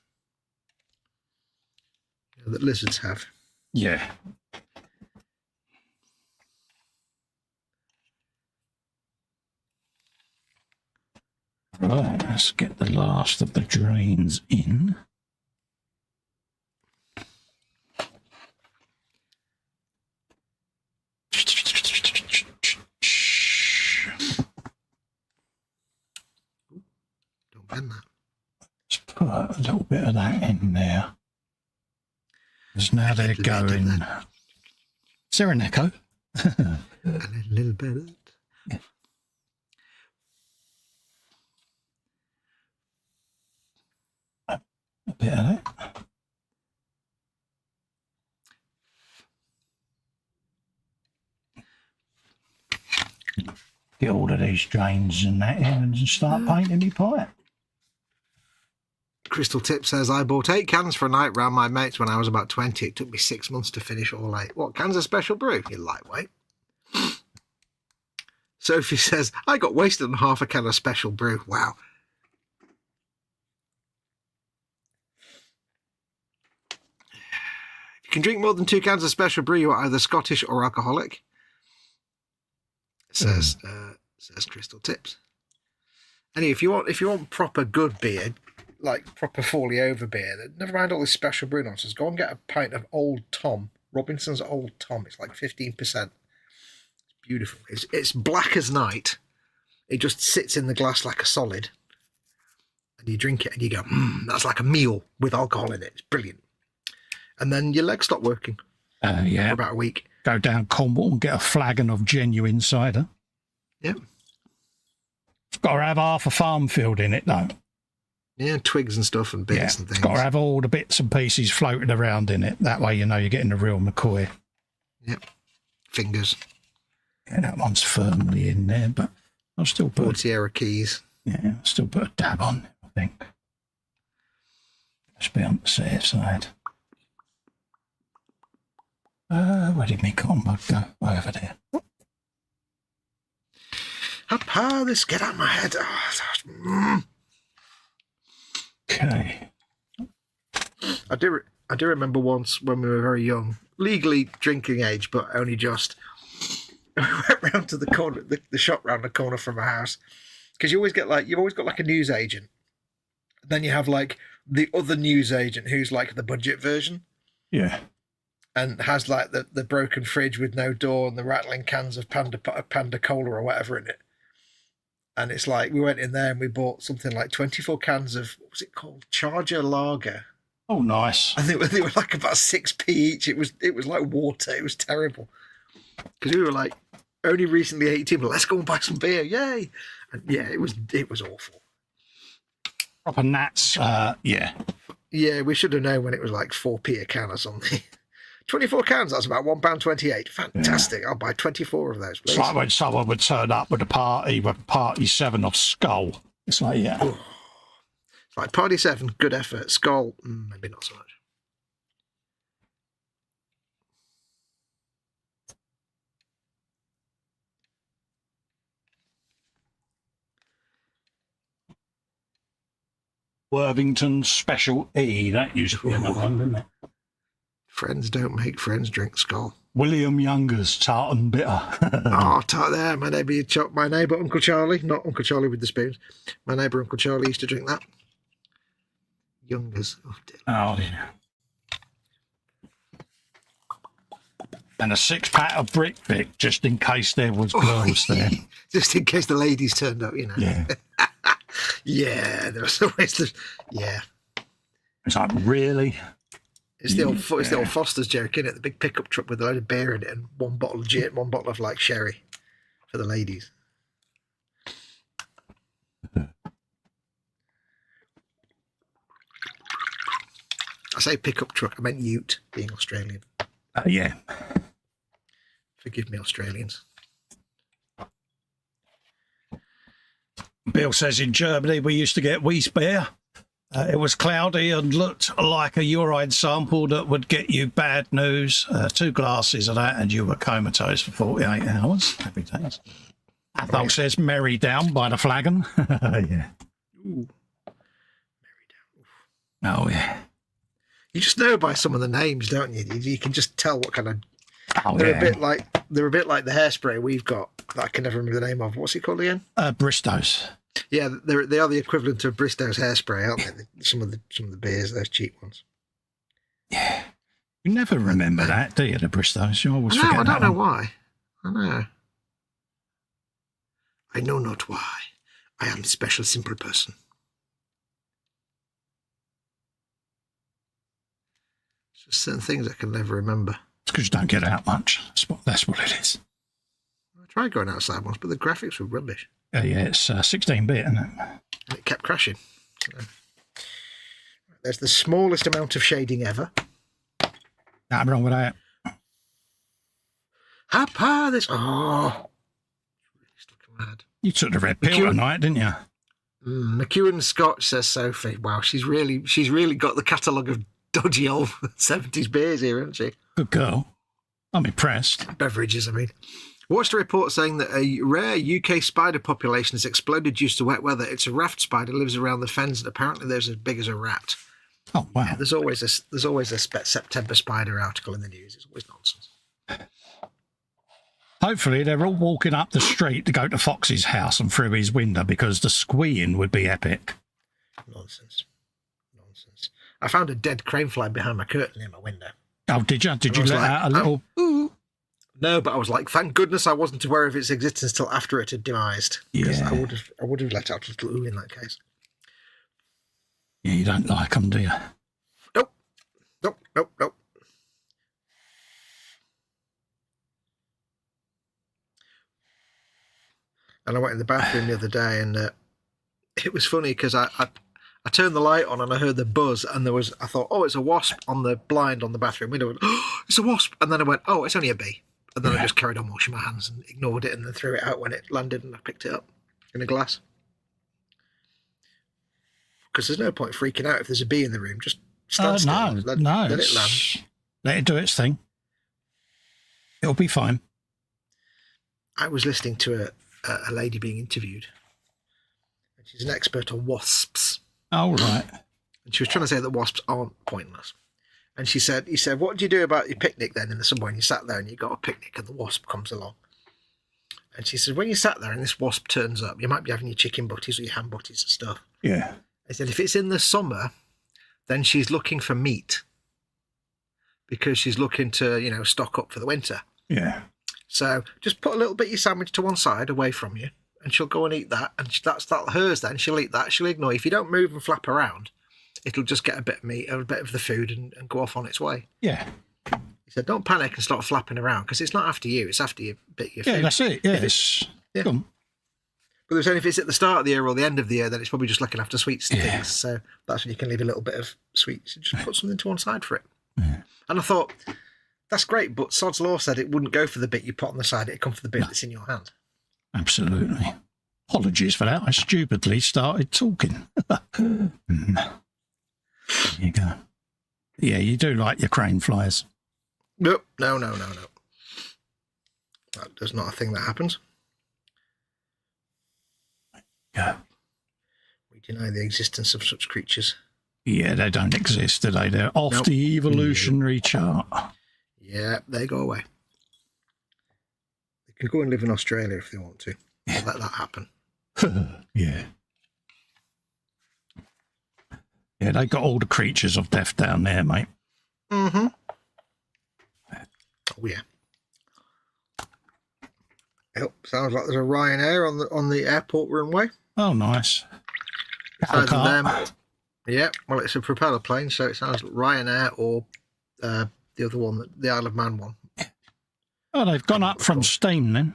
You know, that lizards have. Yeah. Right, let's get the last of the drains in. Don't bend that. Let's put a little bit of that in there. Because now they're going. Is there an echo? A little bit of it. Yeah. A bit of it. Get all of these drains and that in and start painting me pipe. Crystal Tip says, I bought 8 cans for a night round my mates when I was about 20. It took me 6 months to finish all 8. What, cans of special brew? You're lightweight. Sophie says, I got wasted on half a can of special brew. Wow. If you can drink more than 2 cans of special brew, you are either Scottish or alcoholic. Says Crystal Tips. Anyway, if you want proper good beer, like proper fully over beer, never mind all this special brew nonsense, go and get a pint of Old Tom, Robinson's Old Tom. It's like 15%. It's beautiful. It's black as night. It just sits in the glass like a solid, and you drink it and you go, that's like a meal with alcohol in it. It's brilliant. And then your legs stop working. Yeah. For about a week. Go down Cornwall and get a flagon of genuine cider. Yep. It's got to have half a farm field in it, though. Yeah, twigs and stuff and bits and things. It's got to have all the bits and pieces floating around in it. That way you know you're getting the real McCoy. Yep. fingers. Yeah, that one's firmly in there, but I'll still put Portiera keys. Yeah, I'll still put a dab on, I think. Let's be on the safe side. Where did my combo go? Over there. Up, this, get out of my head. Okay. I do remember once when we were very young, legally drinking age, but only just. We went round to the corner, the shop round the corner from our house, because you've always got like a news agent. Then you have like the other news agent who's like the budget version. Yeah. And has like the broken fridge with no door and the rattling cans of Panda Cola or whatever in it. And it's like we went in there and we bought something like 24 cans of, what was it called? Charger Lager. Oh, nice. I think they were like about 6p each. It was like water. It was terrible. Because we were like only recently 18, but let's go and buy some beer. Yay. And yeah, it was awful. Proper Nats, yeah. Yeah, we should have known when it was like 4p a can or something. 24 cans, that's about £1.28. Fantastic. Yeah. I'll buy 24 of those, please. It's like when someone would turn up with a party with Party 7 of Skull. It's like, yeah. Ooh. It's like Party 7, good effort. Skull, maybe not so much. Worthington Special E, that used to be another one, didn't it? Friends don't make friends drink Skull. William Younger's Tart and Bitter. Tart there. My neighbour Uncle Charlie, not Uncle Charlie with the spoons. My neighbour Uncle Charlie used to drink that. Younger's. Oh, dear. Oh, yeah. And a 6-pack of Brick Vic, just in case there was girls there. Just in case the ladies turned up, you know. Yeah. Yeah, there was always yeah. It's like, really? It's the old Foster's joke, isn't it? The big pickup truck with a load of beer in it and one bottle of gin, one bottle of like sherry for the ladies. I say pickup truck, I meant ute, being Australian. Yeah. Forgive me, Australians. Bill says in Germany we used to get Weiss beer. It was cloudy and looked like a urine sample that would get you bad news. 2 glasses of that and you were comatose for 48 hours. Happy days. Athol says Merry Down by the Flagon. Yeah. Ooh. Merry Down. Oh, yeah. You just know by some of the names, don't you? You can just tell what kind of... Oh, they're yeah. a bit like the hairspray we've got that I can never remember the name of. What's it called again? Bristow's. Yeah, they are the equivalent of Bristow's hairspray, aren't they? Some of the beers, those cheap ones. Yeah. You never remember that, do you, the Bristow's? You always I forget that. I don't know why. I know. I know not why. I am a special, simple person. It's just certain things I can never remember. It's because you don't get out much. That's what it is. I tried going outside once, but the graphics were rubbish. Yeah, it's 16-bit, isn't it? And it kept crashing. So, there's the smallest amount of shading ever. Nothing wrong with that. This. Oh. It's looking mad. You took the red pill tonight, didn't you? McEwen Scotch, says Sophie. Wow, she's really got the catalogue of dodgy old 70s beers here, hasn't she? Good girl. I'm impressed. Beverages, I mean. Watched a report saying that a rare UK spider population has exploded due to wet weather. It's a raft spider, lives around the fens, and apparently there's as big as a rat. Oh, wow. Yeah, there's always a September spider article in the news. It's always nonsense. Hopefully they're all walking up the street to go to Fox's house and through his window because the squeeing would be epic. Nonsense. I found a dead crane fly behind my curtain near my window. Oh, did you? Did you let out a little... Ooh. No, but I was like, thank goodness I wasn't aware of its existence till after it had demised. Because Yeah. I would have let out a little ooh in that case. Yeah, you don't like them, do you? Nope. And I went in the bathroom the other day, and it was funny because I turned the light on and I heard the buzz, and I thought, oh, it's a wasp on the blind on the bathroom window. I went, oh, it's a wasp. And then I went, oh, it's only a bee. And then I just carried on washing my hands and ignored it and then threw it out when it landed and I picked it up in a glass. Because there's no point freaking out if there's a bee in the room. Just stand still. Let it land. Let it do its thing. It'll be fine. I was listening to a lady being interviewed. And she's an expert on wasps. Oh, right. And she was trying to say that wasps aren't pointless. And he said, what do you do about your picnic then in the summer when you sat there and you got a picnic and the wasp comes along? And she said, when you sat there and this wasp turns up, you might be having your chicken butties or your ham butties and stuff. Yeah. I said, if it's in the summer, then she's looking for meat because she's looking to, stock up for the winter. Yeah. So just put a little bit of your sandwich to one side away from you and she'll go and eat that. And that's hers then. She'll eat that. She'll ignore you. If you don't move and flap around, it'll just get a bit of meat or a bit of the food and go off on its way. Yeah. He said, don't panic and start flapping around because it's not after you. It's after you bit your food. Yeah, that's it. Yeah. But there's only if it's at the start of the year or the end of the year, then it's probably just looking after sweets and things. So that's when you can leave a little bit of sweets. Just put something to one side for it. Yeah. And I thought, that's great, but Sod's Law said it wouldn't go for the bit you put on the side. It'd come for the bit that's in your hand. Absolutely. Apologies for that. I stupidly started talking. There you go. Yeah, you do like your crane flies. Nope. No. That's not a thing that happens. Yeah. We deny the existence of such creatures. Yeah, they don't exist, do they? They're off the evolutionary chart. Yeah, they go away. They can go and live in Australia if they want to. Let that happen. Yeah. Yeah, they got all the creatures of death down there, mate. Mm-hmm. Oh, yeah. Yep, sounds like there's a Ryanair on the airport runway. Oh, nice. Yeah, well, it's a propeller plane, so it sounds like Ryanair or the other one, the Isle of Man one. Oh, they've gone up from steam then.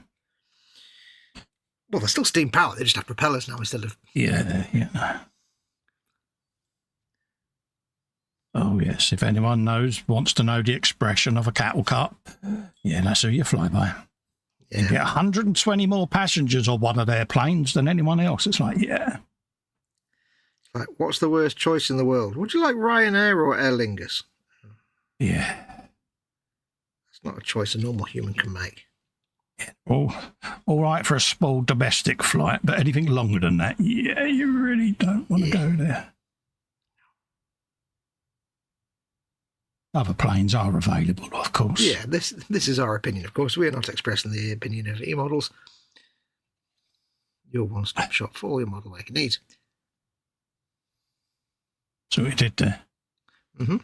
Well, they're still steam powered. They just have propellers now instead of... Yeah. Oh, yes. If anyone wants to know the expression of a cattle cart, yeah, that's who you fly by. Yeah. You get 120 more passengers on one of their planes than anyone else. It's like, yeah. Like, what's the worst choice in the world? Would you like Ryanair or Aer Lingus? Yeah. It's not a choice a normal human can make. Yeah. All right for a small domestic flight, but anything longer than that, yeah, you really don't want to go there. Other planes are available, of course. Yeah, this is our opinion, of course. We're not expressing the opinion of eModels. Your one-stop shop for all your model making needs. So we did there. Mm-hmm.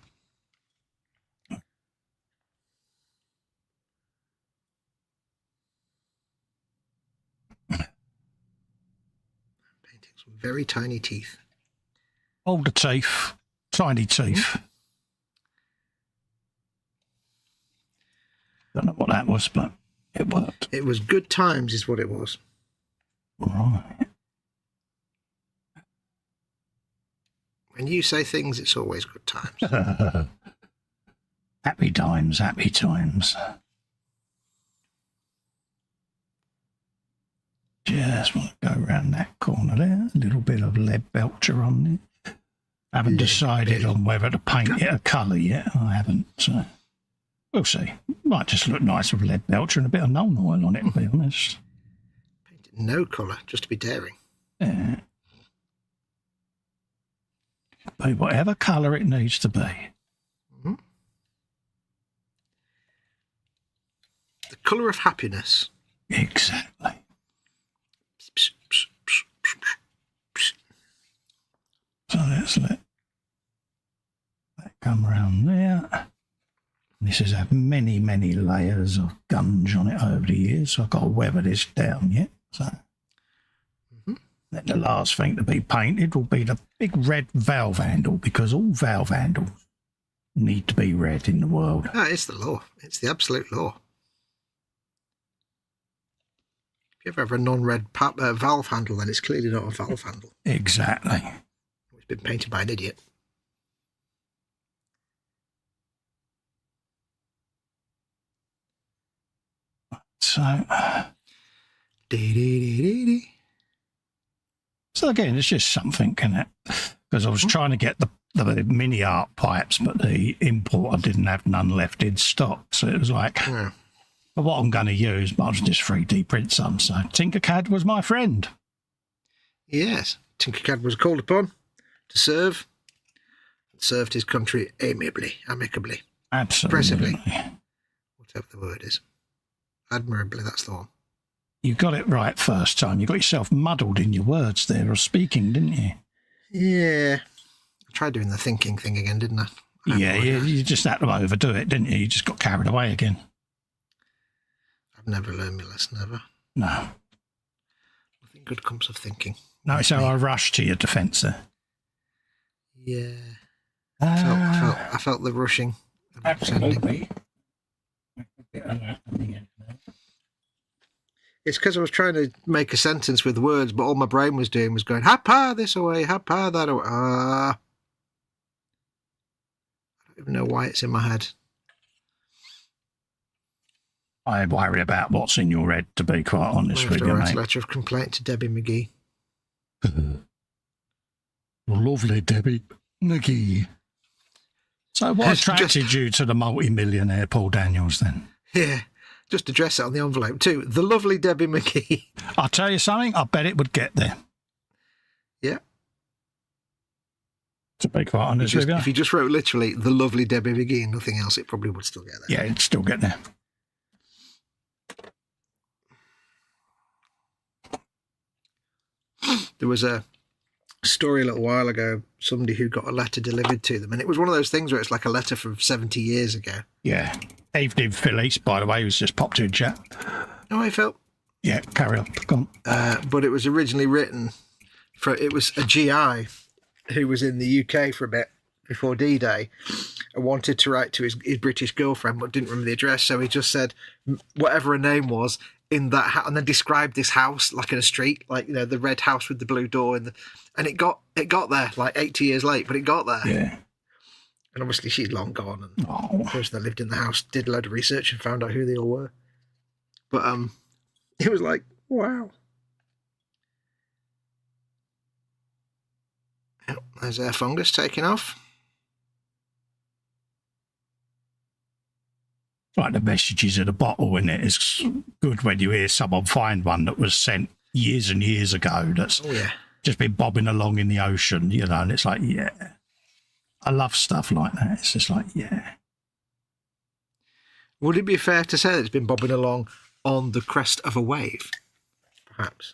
Painting some very tiny teeth. Older teeth, tiny teeth. Don't know what that was, but it worked. It was good times is what it was. Right. When you say things, it's always good times. Happy times, happy times. Just want to go around that corner there. A little bit of lead belcher on there. Haven't decided on whether to paint it a colour yet. I haven't. So we'll see. Might just look nice with lead belcher and a bit of known oil on it, to be honest. Paint it no colour, just to be daring. Yeah. Be whatever colour it needs to be. Mm-hmm. The colour of happiness. Exactly. So let's let that come around there. This has had many, many layers of gunge on it over the years, so I've got to weather this down yet. So then the last thing to be painted will be the big red valve handle, because all valve handles need to be red in the world. No, it's the law. It's the absolute law. If you ever have a non-red valve handle, then it's clearly not a valve handle. Exactly. It's been painted by an idiot. So, so again, it's just something, isn't it? Because I was trying to get the MiniArt pipes, but the importer didn't have none left in stock. So it was like, but what I'm going to use, might as well just 3D print some. So Tinkercad was my friend. Yes, Tinkercad was called upon to serve, and served his country amicably. Absolutely. Impressively. Whatever the word is. Admirably, that's the one. You got it right first time. You got yourself muddled in your words there, or speaking, didn't you? Yeah. I tried doing the thinking thing again, didn't I? Yeah, you just had to overdo it, didn't you? You just got carried away again. I've never learned my lesson, ever. No. Nothing good comes of thinking. Notice how I rushed to your defence there. Yeah. I felt the rushing. Absolutely. It's because I was trying to make a sentence with words, but all my brain was doing was going, hapa this away, hapa that away. I don't even know why it's in my head. I worry about what's in your head, to be quite honest with you, I have to write mate. a letter of complaint to Debbie McGee. Lovely Debbie McGee. So what attracted you to the multi-millionaire Paul Daniels then? Yeah, just address it on the envelope too. The lovely Debbie McGee. I'll tell you something, I bet it would get there. Yeah. To be quite honest with you. If you just wrote literally the lovely Debbie McGee and nothing else, it probably would still get there. Yeah, it'd still get there. There was a story a little while ago, somebody who got a letter delivered to them, and it was one of those things where it's like a letter from 70 years ago. Yeah. Evening, Phyllis, by the way, who's just popped in chat. Oh, I felt. Yeah, carry on. Go on. But it was originally written it was a GI who was in the UK for a bit before D-Day and wanted to write to his British girlfriend, but didn't remember the address, so he just said whatever her name was in that house, and then described this house like in a street, like, you know, the red house with the blue door, and it got there like 80 years late, but it got there. Yeah. And obviously she's long gone, and the person that lived in the house did a load of research and found out who they all were. But it was like, wow. There's our fungus taking off. Like the messages in a bottle, and it's good when you hear someone find one that was sent years and years ago that's just been bobbing along in the ocean, you know, and it's like, yeah. I love stuff like that. It's just like, yeah. Would it be fair to say that it's been bobbing along on the crest of a wave, perhaps?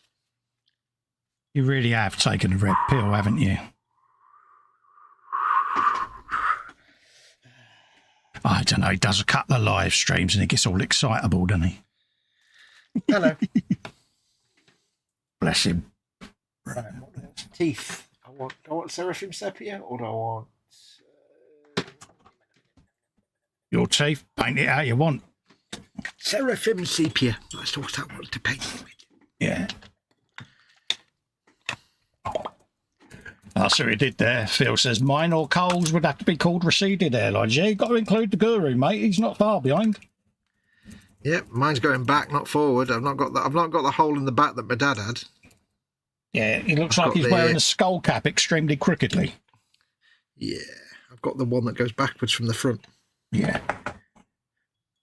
You really have taken a red pill, haven't you? I don't know. He does a couple of live streams and he gets all excitable, doesn't he? Hello. Bless him. Right. Teeth. I want Seraphim Sepia, or do I want Your teeth, paint it how you want. Seraphim Sepia? That's what I want to paint it with. Yeah. I see what he did there. Phil says, mine or Cole's would have to be called receded airlines. Yeah, you've got to include the guru, mate. He's not far behind. Yep, mine's going back, not forward. I've not got the hole in the back that my dad had. Yeah, he looks like he's wearing a skull cap extremely crookedly. Yeah, I've got the one that goes backwards from the front. Yeah.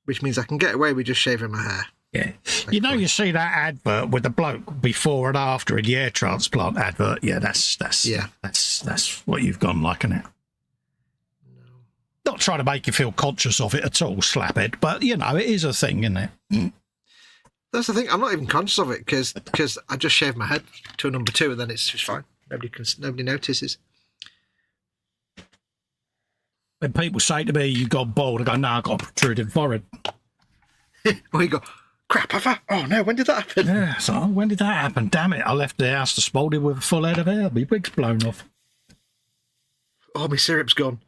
Which means I can get away with just shaving my hair. Yeah. You know, you see that advert with the bloke before and after in the hair transplant advert. Yeah, that's what you've gone like, isn't it? Not trying to make you feel conscious of it at all, slaphead, but you know, it is a thing, isn't it? Mm. That's the thing. I'm not even conscious of it because I just shave my head to a number 2 and then it's just fine. Nobody notices. When people say to me, "You got bald," I go, "No, I got a protruding forehead." Or you go, "Crap, have I? Oh no, when did that happen?" Yeah, so when did that happen? Damn it, I left the house this morning with a full head of hair. My wig's blown off. Oh, my syrup's gone.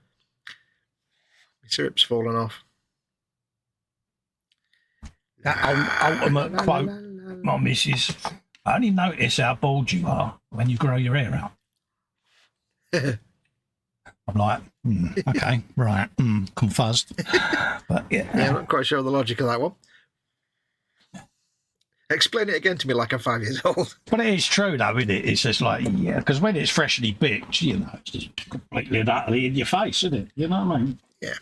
My syrup's fallen off. That ultimate quote, my missus, I only notice how bald you are when you grow your hair out. I'm like, okay, right, confuzzed. But yeah. I'm not quite sure of the logic of that one. Explain it again to me like I'm 5 years old. But it is true, though, isn't it? It's just like, yeah, because when it's freshly baked, you know, it's just completely and utterly in your face, isn't it? You know what I mean? Yeah.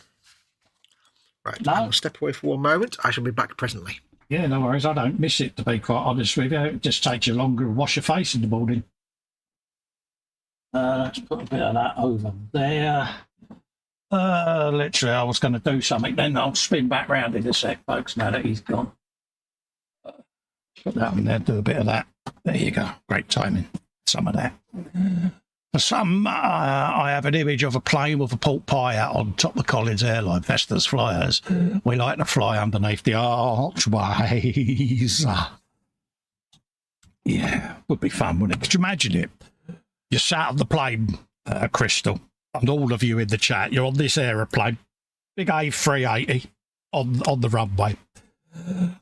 Right, No. I will step away for one moment. I shall be back presently. Yeah, no worries. I don't miss it, to be quite honest with you. It just takes you longer to wash your face in the morning. Let's put a bit of that over there. Literally, I was going to do something, then I'll spin back round in a sec, folks, now that he's gone. Put that in there, do a bit of that. There you go. Great timing. Some of that. For some, I have an image of a plane with a pork pie out on top of the Collins Airline Festa's flyers. We like to fly underneath the archways. Yeah, would be fun, wouldn't it? Could you imagine it? You're sat on the plane, Crystal, and all of you in the chat, you're on this aeroplane, big A380 on the runway.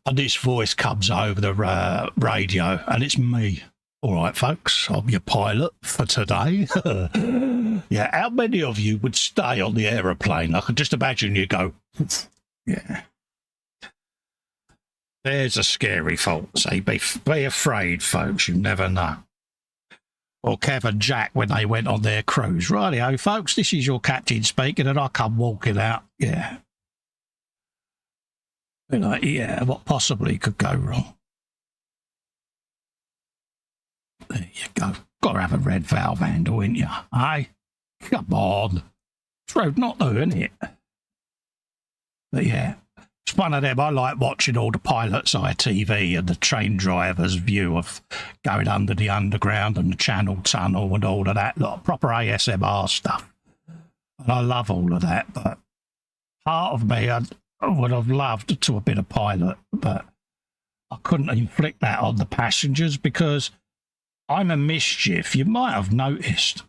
And this voice comes over the radio, and it's me. All right, folks, I'm your pilot for today. Yeah, how many of you would stay on the aeroplane? I can just imagine you go, yeah. There's a scary thought. See, be afraid, folks. You never know. Or Kev and Jack when they went on their cruise. Rightio, folks, this is your captain speaking, and I come walking out. Yeah. Be like, yeah, what possibly could go wrong? There you go. Got to have a red valve handle, ain't you? Hey, come on. It's road not to, isn't it? But yeah, it's one of them. I like watching all the pilot's ITV and the train driver's view of going under the underground and the Channel Tunnel and all of that lot, proper ASMR stuff. And I love all of that, but part of me, I would have loved to have been a pilot, but I couldn't inflict that on the passengers because I'm a mischief. You might have noticed.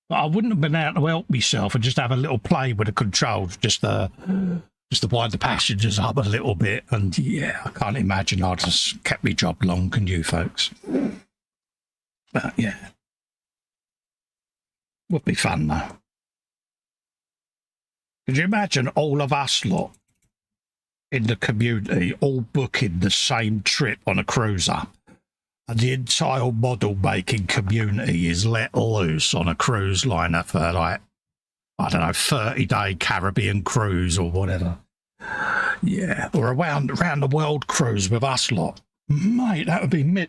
But I wouldn't have been able to help myself and just have a little play with the controls, just to wind the passengers up a little bit. And yeah, I can't imagine I'd just kept my job long, can you, folks? But yeah, would be fun though. Could you imagine all of us lot in the community all booking the same trip on a cruiser? And the entire model making community is let loose on a cruise liner for like, I don't know, 30-day Caribbean cruise or whatever. Yeah, or around the world cruise with us lot. Mate, that would be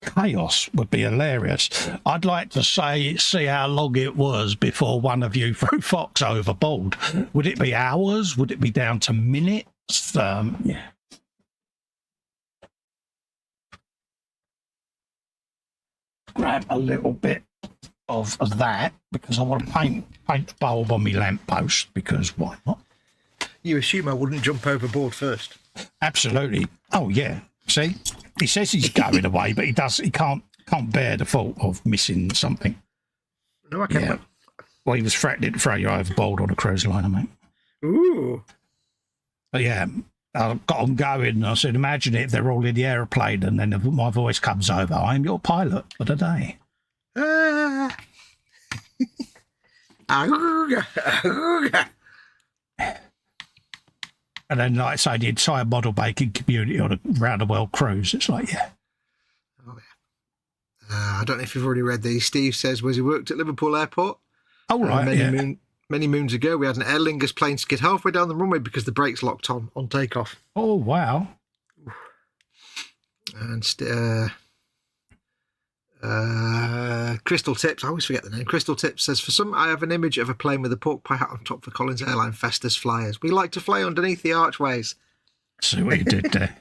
chaos. Would be hilarious. I'd like to see how long it was before one of you threw Fox overboard. Would it be hours? Would it be down to minutes? Yeah. Grab a little bit of that because I want to paint the bulb on my lamppost because why not? You assume I wouldn't jump overboard first? Absolutely. Oh yeah. See, he says he's going away, but he can't bear the thought of missing something. No, I can't. Yeah. Well, he was threatening to throw you overboard on a cruise liner, mate. Ooh. But yeah, I got them going. I said, imagine it, they're all in the aeroplane, and then my voice comes over. I'm your pilot for the day. And then, like I say, the entire model making community on a round the world cruise. It's like, yeah. Oh, yeah. I don't know if you've already read these. Steve says, was he worked at Liverpool Airport? Oh, right, many moons ago, we had an Aer Lingus plane skid halfway down the runway because the brakes locked on takeoff. Oh, wow. And Crystal Tips, I always forget the name. Crystal Tips says, for some, I have an image of a plane with a pork pie hat on top for Collins Airline Festa's flyers. We like to fly underneath the archways. See what you did there.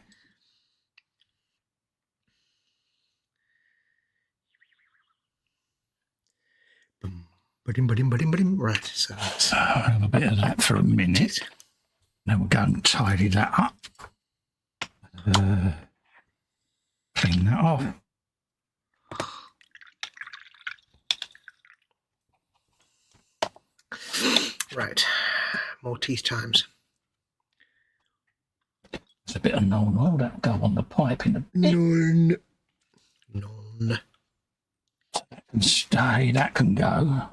Right, so I'll have a bit of that for a minute. Then we'll go and tidy that up. Clean that off. Right, more teeth times. There's a bit of non oil that'll go on the pipe in a bit. None. So that can stay, that can go.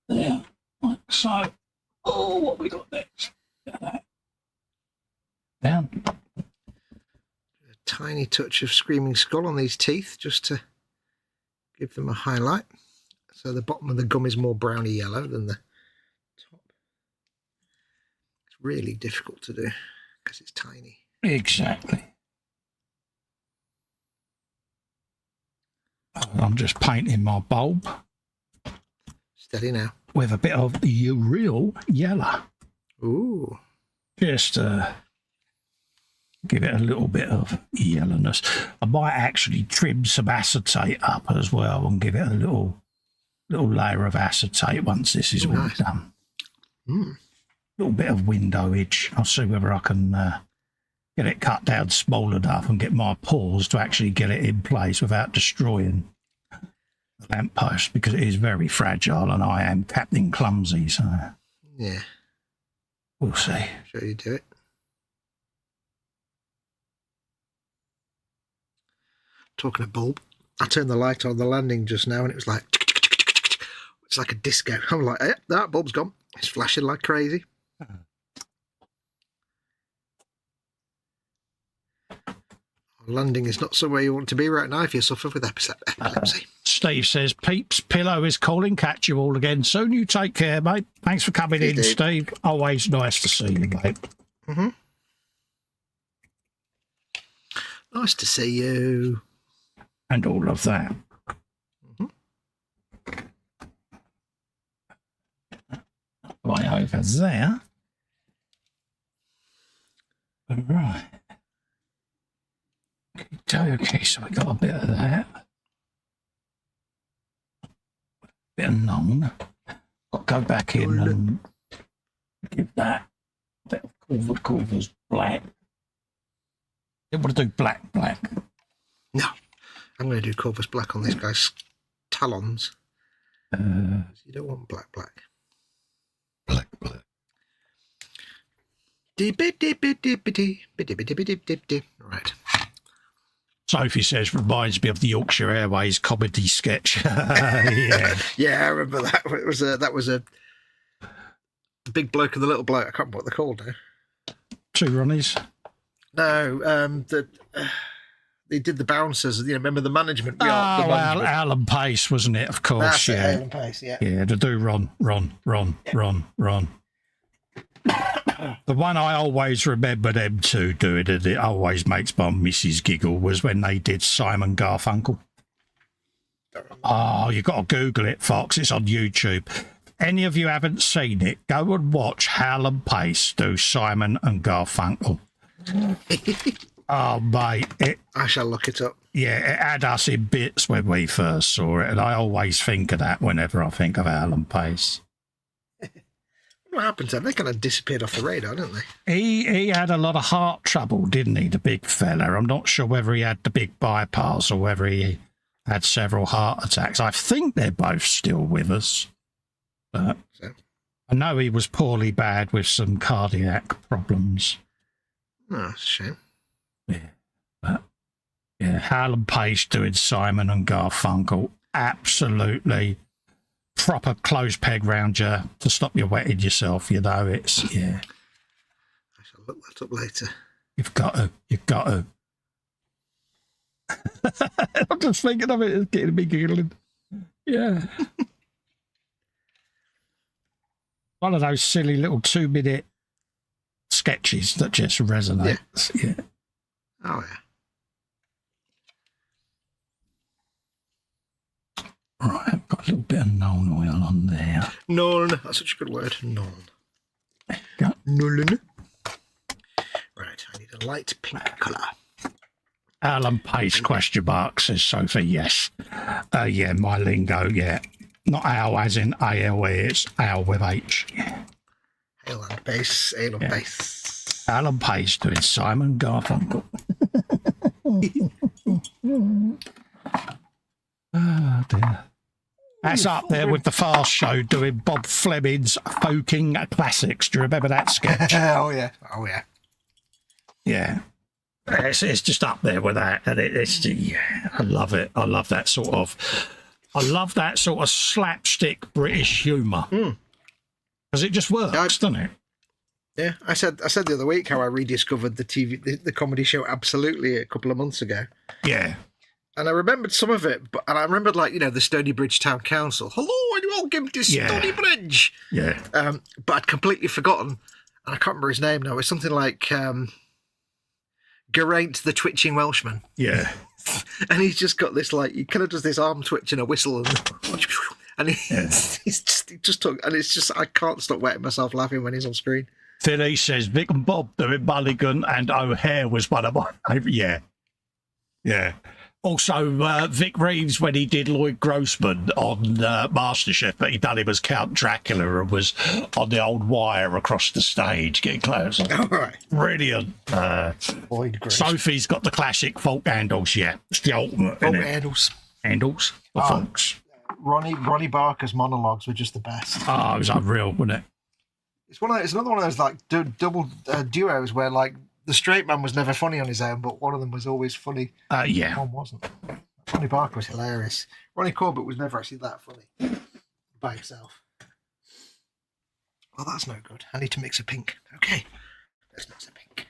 There, like so. Oh, what have we got next? Get that down. A tiny touch of Screaming Skull on these teeth just to give them a highlight. So the bottom of the gum is more browny yellow than the top. It's really difficult to do because it's tiny. Exactly. I'm just painting my bulb. Steady now. With a bit of real yellow. Ooh. Just give it a little bit of yellowness. I might actually trim some acetate up as well and give it a little layer of acetate once this is all nice. done. A little bit of window edge. I'll see whether I can get it cut down small enough and get my paws to actually get it in place without destroying the lamppost, because it is very fragile and I am Captain Clumsy, so yeah, we'll see. Sure you do it. Talking of bulb, I turned the light on the landing just now and it was like, it's like a disco. I'm like, yeah, that bulb's gone. It's flashing like crazy. Landing is not somewhere you want to be right now if you suffer with epilepsy. Steve says, Peeps, Pillow is calling. Catch you all again soon. You take care, mate. Thanks for coming in, Steve. Always nice to see you, mate. Mm-hmm. Nice to see you. And all of that. Right over there. All right. Okay, so we got a bit of that. A bit of none. I'll go back in and give that a bit of Culver's black. They want to do black. No, I'm going to do Corvus black on this guy's talons. You don't want black. Black. Right. Sophie says, reminds me of the Yorkshire Airways comedy sketch. Yeah, I remember that. That was a big bloke and the little bloke. I can't remember what they're called now. Two Ronnies. No, they did the bouncers. You know, remember the management? Alan Pace, wasn't it? Of course, That's Alan Pace, yeah. Yeah, to do Ron. The one I always remember them two doing, and it always makes my missus giggle, was when they did Simon Garfunkel. Oh, you've got to Google it, Fox. It's on YouTube. Any of you haven't seen it, go and watch Alan Pace do Simon and Garfunkel. Oh, mate. I shall look it up. Yeah, it had us in bits when we first saw it, and I always think of that whenever I think of Alan Pace. What happened to him? They kind of disappeared off the radar, didn't they? He had a lot of heart trouble, didn't he, the big fella? I'm not sure whether he had the big bypass or whether he had several heart attacks. I think they're both still with us. But I know he was poorly bad with some cardiac problems. Oh, that's a shame. Yeah. But, yeah, Alan Pace doing Simon and Garfunkel. Absolutely proper close peg round you to stop you wetting yourself, you know. It's, yeah. I shall look that up later. You've got to. I'm just thinking of it, it's getting me giggling. Yeah. One of those silly little 2-minute sketches that just resonates. Yeah. Oh, yeah. Right, I've got a little bit of Nuln oil on there. Nuln. That's such a good word. Nuln. Yeah. Nuln. Right, I need a light pink colour. Alan Pace, question mark, says Sophie. Yes. Yeah, my lingo, yeah. Not Al as in ALE, it's Al with H. Yeah. Alan Pace. Alan Pace. Alan Pace doing Simon Garfunkel. Oh, dear. That's up there with the Fast Show doing Bob Fleming's Folking Classics. Do you remember that sketch? Oh, yeah. Oh, yeah. Yeah. It's just up there with that. And yeah, I love it. I love that sort of slapstick British humour. Because it just works, doesn't it? Yeah, I said the other week how I rediscovered the comedy show Absolutely a couple of months ago. Yeah. And I remembered some of it, and I remembered, like, the Stony Bridge Town Council. Hello, and welcome to Stony Bridge. Yeah. But I'd completely forgotten, and I can't remember his name now. It's something like Geraint the Twitching Welshman. Yeah. And he's just got this, like, he kind of does this arm twitch and a whistle, and he's just talking, and it's just, I can't stop wetting myself laughing when he's on screen. Then he says Vic and Bob doing Mulligan, and O'Hare was one of my favourite. Yeah. Yeah. Also, Vic Reeves, when he did Lloyd Grossman on MasterChef, but he done him as Count Dracula and was on the old wire across the stage, getting close. All right. Brilliant. Lloyd Grossman. Sophie's got the classic folk handles, yeah. It's the ultimate, Folk isn't it? handles. Handles? The folks. Ronnie Barker's monologues were just the best. Oh, it was unreal, wasn't it? It's another one of those, like, double duos where, like, the straight man was never funny on his own, but one of them was always funny. Yeah. One wasn't. Ronnie Barker was hilarious. Ronnie Corbett was never actually that funny by himself. Well, that's no good. I need to mix a pink. Okay, let's mix a pink.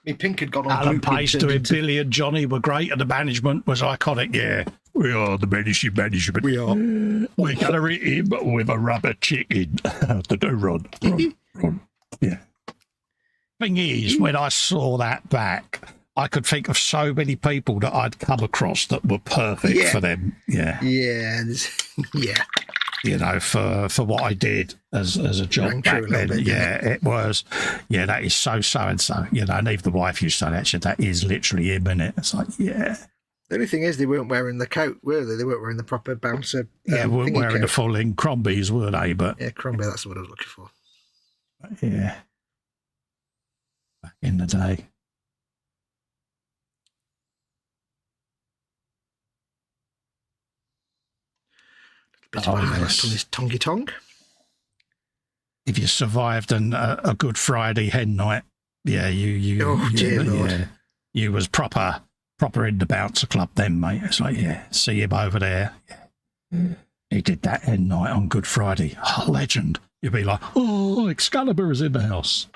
Me pink had gone on. Alan Pace doing Billy and Johnny were great, and the management was iconic. Yeah, we are the menacing management. We are. We're gonna eat him with a rubber chicken. Run. Yeah. Thing is, when I saw that back, I could think of so many people that I'd come across that were perfect for them. Yeah. Yeah. Yeah. For what I did as a job back then. It was. Yeah, that is so and so. And even the wife used to say that. That is literally him, isn't it? It's like, yeah. The only thing is, they weren't wearing the coat, were they? They weren't wearing the proper bouncer. Yeah, weren't wearing the full-in Crombies, were they? But yeah, Crombie, that's what I was looking for. Yeah. Back in the day. Bit of on his tongy tongue. If you survived a Good Friday hen night, yeah, dear Lord. You was proper in the bouncer club then, mate. It's like, yeah, see him over there. Yeah. He did that hen night on Good Friday. Oh, legend. You'd be like, oh, Excalibur is in the house.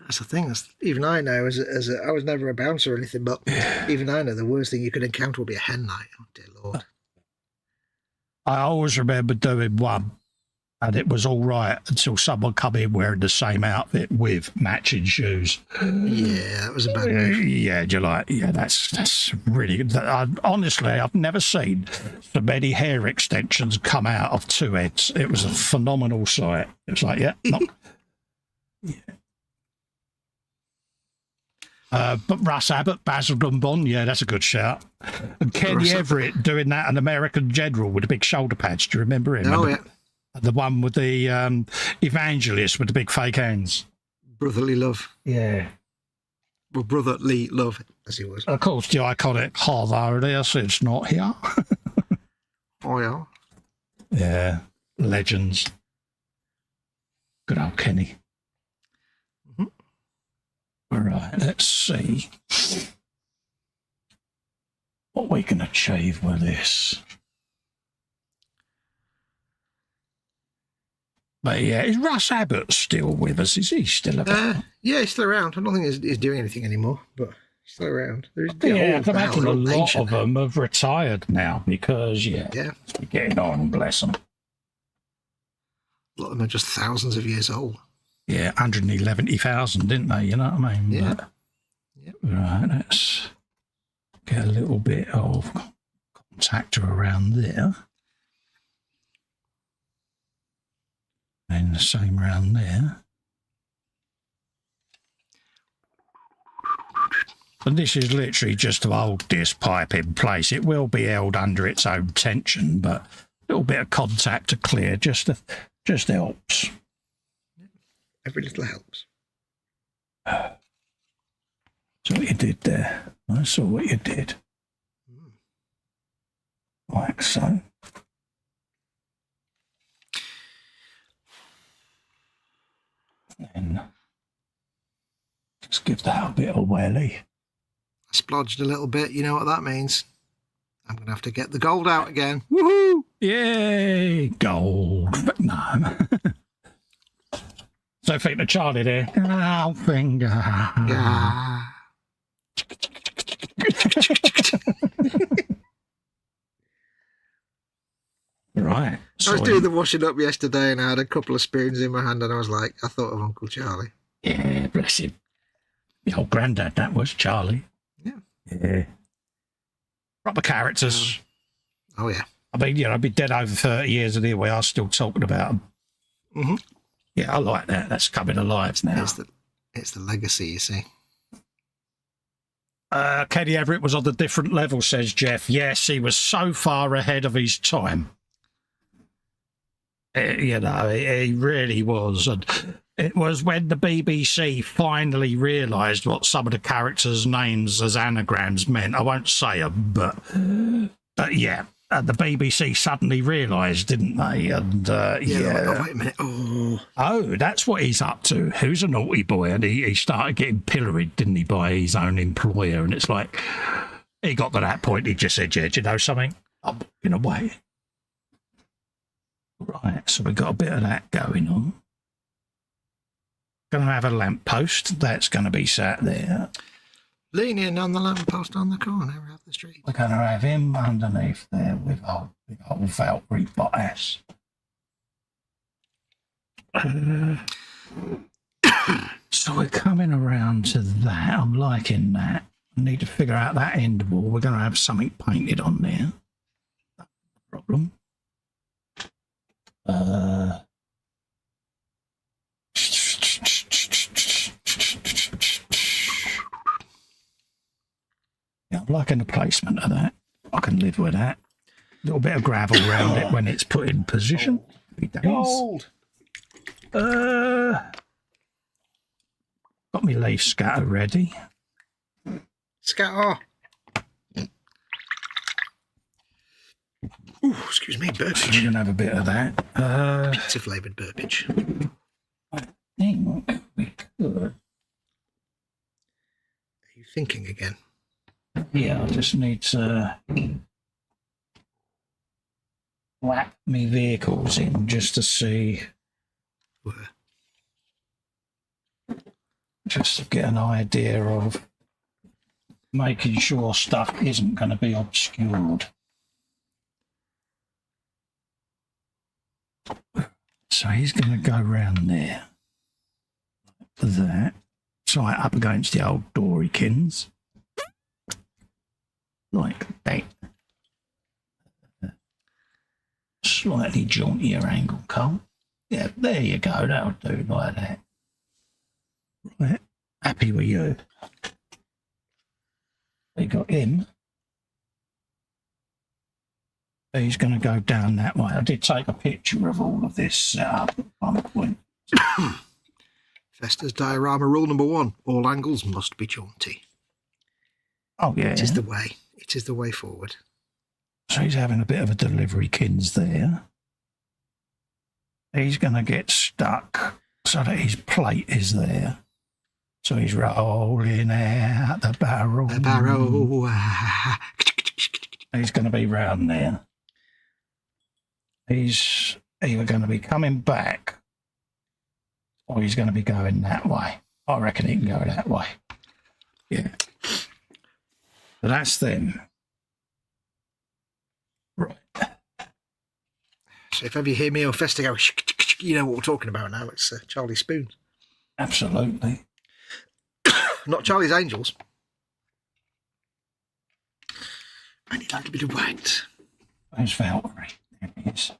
That's the thing. Even I know, I was never a bouncer or anything, but even I know the worst thing you could encounter would be a hen night. Oh, dear Lord. I always remember doing one, and it was all right until someone come in wearing the same outfit with matching shoes. Yeah, that was a bad move. Yeah, that's really good. Honestly, I've never seen so many hair extensions come out of two heads. It was a phenomenal sight. It was like, yeah. But Russ Abbott, Basildon Bond, yeah, that's a good shout. And Kenny Everett doing that, an American general with the big shoulder pads. Do you remember him? Oh, yeah. The one with the evangelist with the big fake hands. Brotherly love. Yeah. Well, brotherly love, as he was. Of course, the iconic, oh, there, so it's not here. Oh, yeah. Yeah, legends. Good old Kenny. All right, let's see what we can achieve with this. But yeah, is Russ Abbott still with us? Is he still about? Yeah, he's still around. I don't think he's doing anything anymore, but he's still around. I imagine a lot of them have retired now because, they're getting on, bless them. A lot of them are just thousands of years old. Yeah, 111,000, didn't they? You know what I mean? Yeah. But, right, let's get a little bit of contact around there. And the same around there. And this is literally just to hold this pipe in place. It will be held under its own tension, but a little bit of contact to clear just helps. Every little helps. That's what you did there. I saw what you did. Like so. And just give that a bit of welly. I splodged a little bit. You know what that means. I'm going to have to get the gold out again. Woohoo! Yay! Gold. But no. So think of Charlie there. Oh, finger. Yeah. Right. I was doing the washing up yesterday and I had a couple of spoons in my hand and I was like, I thought of Uncle Charlie. Yeah, bless him. The old granddad, that was Charlie. Yeah. Proper characters. Oh, yeah. I mean, you know, I've been dead over 30 years and here we are still talking about them. Mm-hmm. Yeah, I like that. That's coming alive now. It's the legacy, you see. Kenny Everett was on a different level, says Jeff. Yes, he was so far ahead of his time. You know, he really was. And it was when the BBC finally realised what some of the characters' names as anagrams meant. I won't say them, but yeah. The BBC suddenly realised, didn't they? And yeah. Oh, wait a minute. Oh, that's what he's up to. Who's a naughty boy? And he started getting pilloried, didn't he, by his own employer? And it's like, he got to that point, he just said, yeah, do you know something? I'm walking away. Right, so we've got a bit of that going on. Going to have a lamppost. That's going to be sat there. Leaning on the lamppost on the corner of the street. We're going to have him underneath there with a big old Valkyrie bias. So we're coming around to that. I'm liking that. I need to figure out that end wall. We're going to have something painted on there. That's the problem. Yeah, I'm liking the placement of that. I can live with that. A little bit of gravel around it when it's put in position. Gold. Got me leaf scatter ready. Scatter. Ooh, excuse me, So we're burpage. going to have a bit of that. Pizza flavoured burpage. I think we could. Are you thinking again? Yeah, I just need to whack me vehicles in just to see, Where? just to get an idea of making sure stuff isn't going to be obscured. So he's going to go round there. Like that. Right up against the old Dorykins. Like that. Slightly jauntier angle, Cole. Yeah, there you go. That'll do like that. Right. Happy with you. We got him. He's going to go down that way. I did take a picture of all of this setup at one point. Festa's diorama rule number 1. All angles must be jaunty. Oh, yeah. It is the way. It is the way forward. So he's having a bit of a delivery kins there. He's going to get stuck so that his plate is there. So he's rolling out the barrel. The barrow. He's going to be round there. He's either going to be coming back or he's going to be going that way. I reckon he can go that way. Yeah. So that's them. Right. So if ever you hear me or Festa go, you know what we're talking about now. It's Charlie Spoons. Absolutely. Not Charlie's Angels. I need a little bit of white. There's Valkyrie. There he is.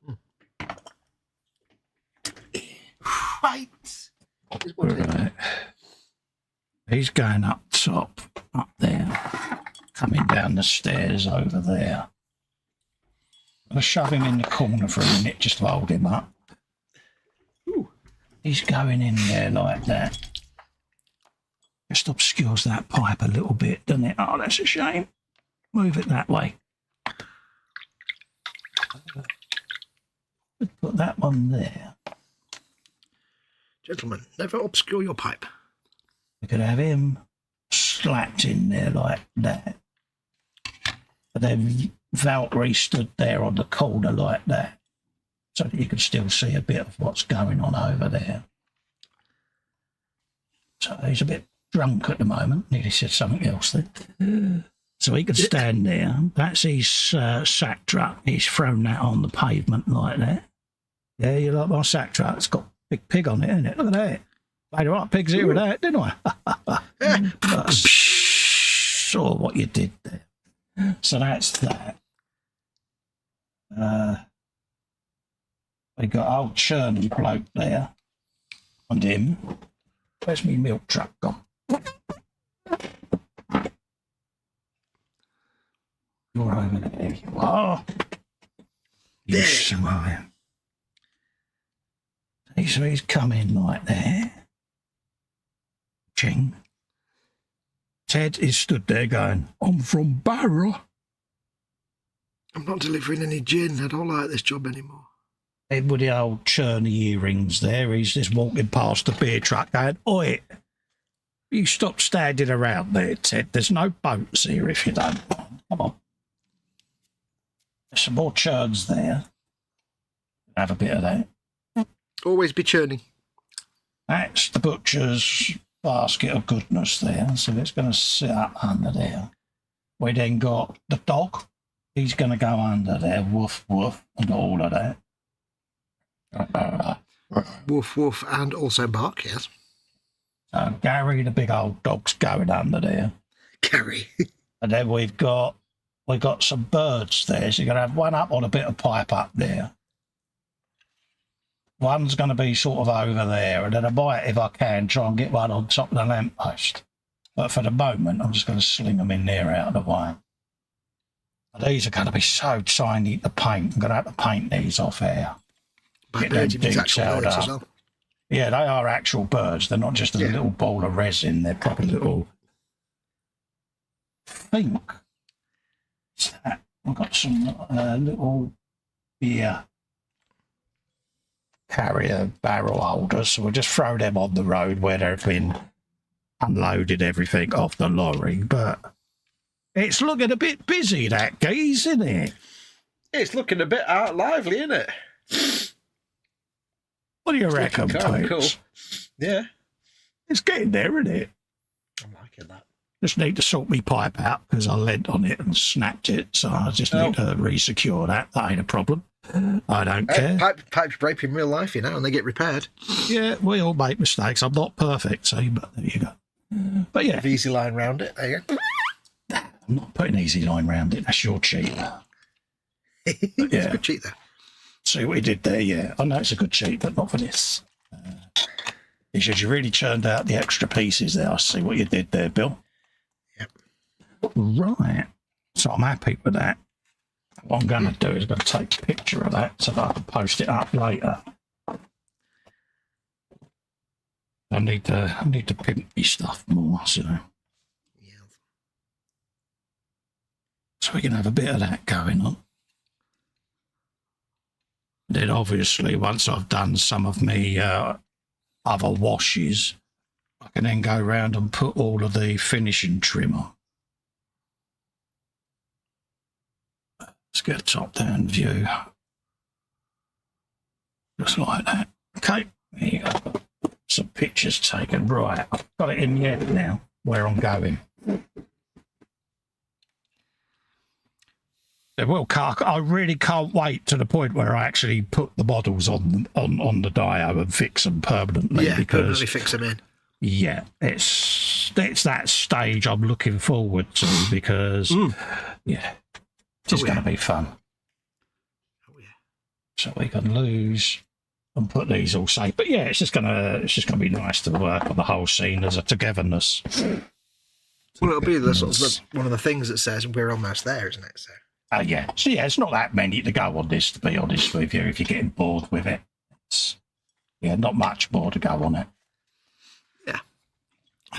White. Right. He's going up top, up there, coming down the stairs over there. I'll shove him in the corner for a minute just to hold him up. Ooh. He's going in there like that. Just obscures that pipe a little bit, doesn't it? Oh, that's a shame. Move it that way. Put that one there. Gentlemen, never obscure your pipe. We could have him slapped in there like that. But then Valkyrie stood there on the corner like that. So that you could still see a bit of what's going on over there. So he's a bit drunk at the moment. Nearly said something else then. So he can stand there. That's his sack truck. He's thrown that on the pavement like that. Yeah, you like my sack truck? It's got a big pig on it, isn't it? Look at that. Made a right pig's ear with that, didn't I? I saw what you did there. So that's that. We got old churning bloke there. And him. Where's my milk truck gone? You're over there. You are. You smile. So he's come in like that. Ching. Ted is stood there going, I'm from Barra. I'm not delivering any gin. I don't like this job anymore. Ed with the old churny earrings there, he's just walking past the beer truck going, Oi, you stop standing around there, Ted. There's no boats here if you don't mind. Come on. There's some more churns there. Have a bit of that. Always be churning. That's the butcher's basket of goodness there. So it's going to sit up under there. We then got the dog. He's going to go under there. Woof, woof, and all of that. Woof, woof, and also bark, yes. So Gary, the big old dog's going under there. Gary. And then we've got some birds there. So you're going to have one up on a bit of pipe up there. One's going to be sort of over there, and then I might, if I can, try and get one on top of the lamppost. But for the moment, I'm just going to sling them in there out of the way. And these are going to be so tiny to paint. I'm going to have to paint these off here. By birds, it means actual birds as well. Yeah, they are actual birds. They're not just a little ball of resin. They're proper little... I think it's that. I've got some little beer carrier barrel holders, so we'll just throw them on the road where they've been unloaded everything off the lorry. But it's looking a bit busy, that geese, isn't it? It's looking a bit lively, isn't it? What do you reckon, Pete? Cool. Yeah. It's getting there, isn't it? I'm liking that. Just need to sort my pipe out because I leant on it and snapped it, so I just need to re-secure that. That ain't a problem. I don't care. Pipes break in real life, you know, and they get repaired. Yeah, we all make mistakes. I'm not perfect, see, but there you go. But yeah. Easy line round it. There you go. I'm not putting easy line round it. That's your cheat. It's a good cheat there. See what he did there, yeah. I know it's a good cheat, but not for this. He said you really churned out the extra pieces there. I see what you did there, Bill. Yep. Right. So I'm happy with that. What I'm going to do is I'm going to take a picture of that so that I can post it up later. I need to pimp my stuff more, so. Yeah. So we can have a bit of that going on. Then obviously once I've done some of me other washes, I can then go around and put all of the finishing trim on. Let's get a top-down view. Just like that. Okay, there you go. Some pictures taken. Right, I've got it in the head now, where I'm going. Well, I really can't wait to the point where I actually put the models on the dio and fix them permanently. Yeah, permanently fix them in. Yeah, it's that stage I'm looking forward to because, it's going to be fun. Oh yeah. So we can lose and put these all safe. But yeah, it's just gonna be nice to work on the whole scene as a togetherness. Well, it'll be one of the things that says we're almost there, isn't it? So. Yeah. So yeah, it's not that many to go on this, to be honest with you. If you're getting bored with it, it's not much more to go on it. Yeah.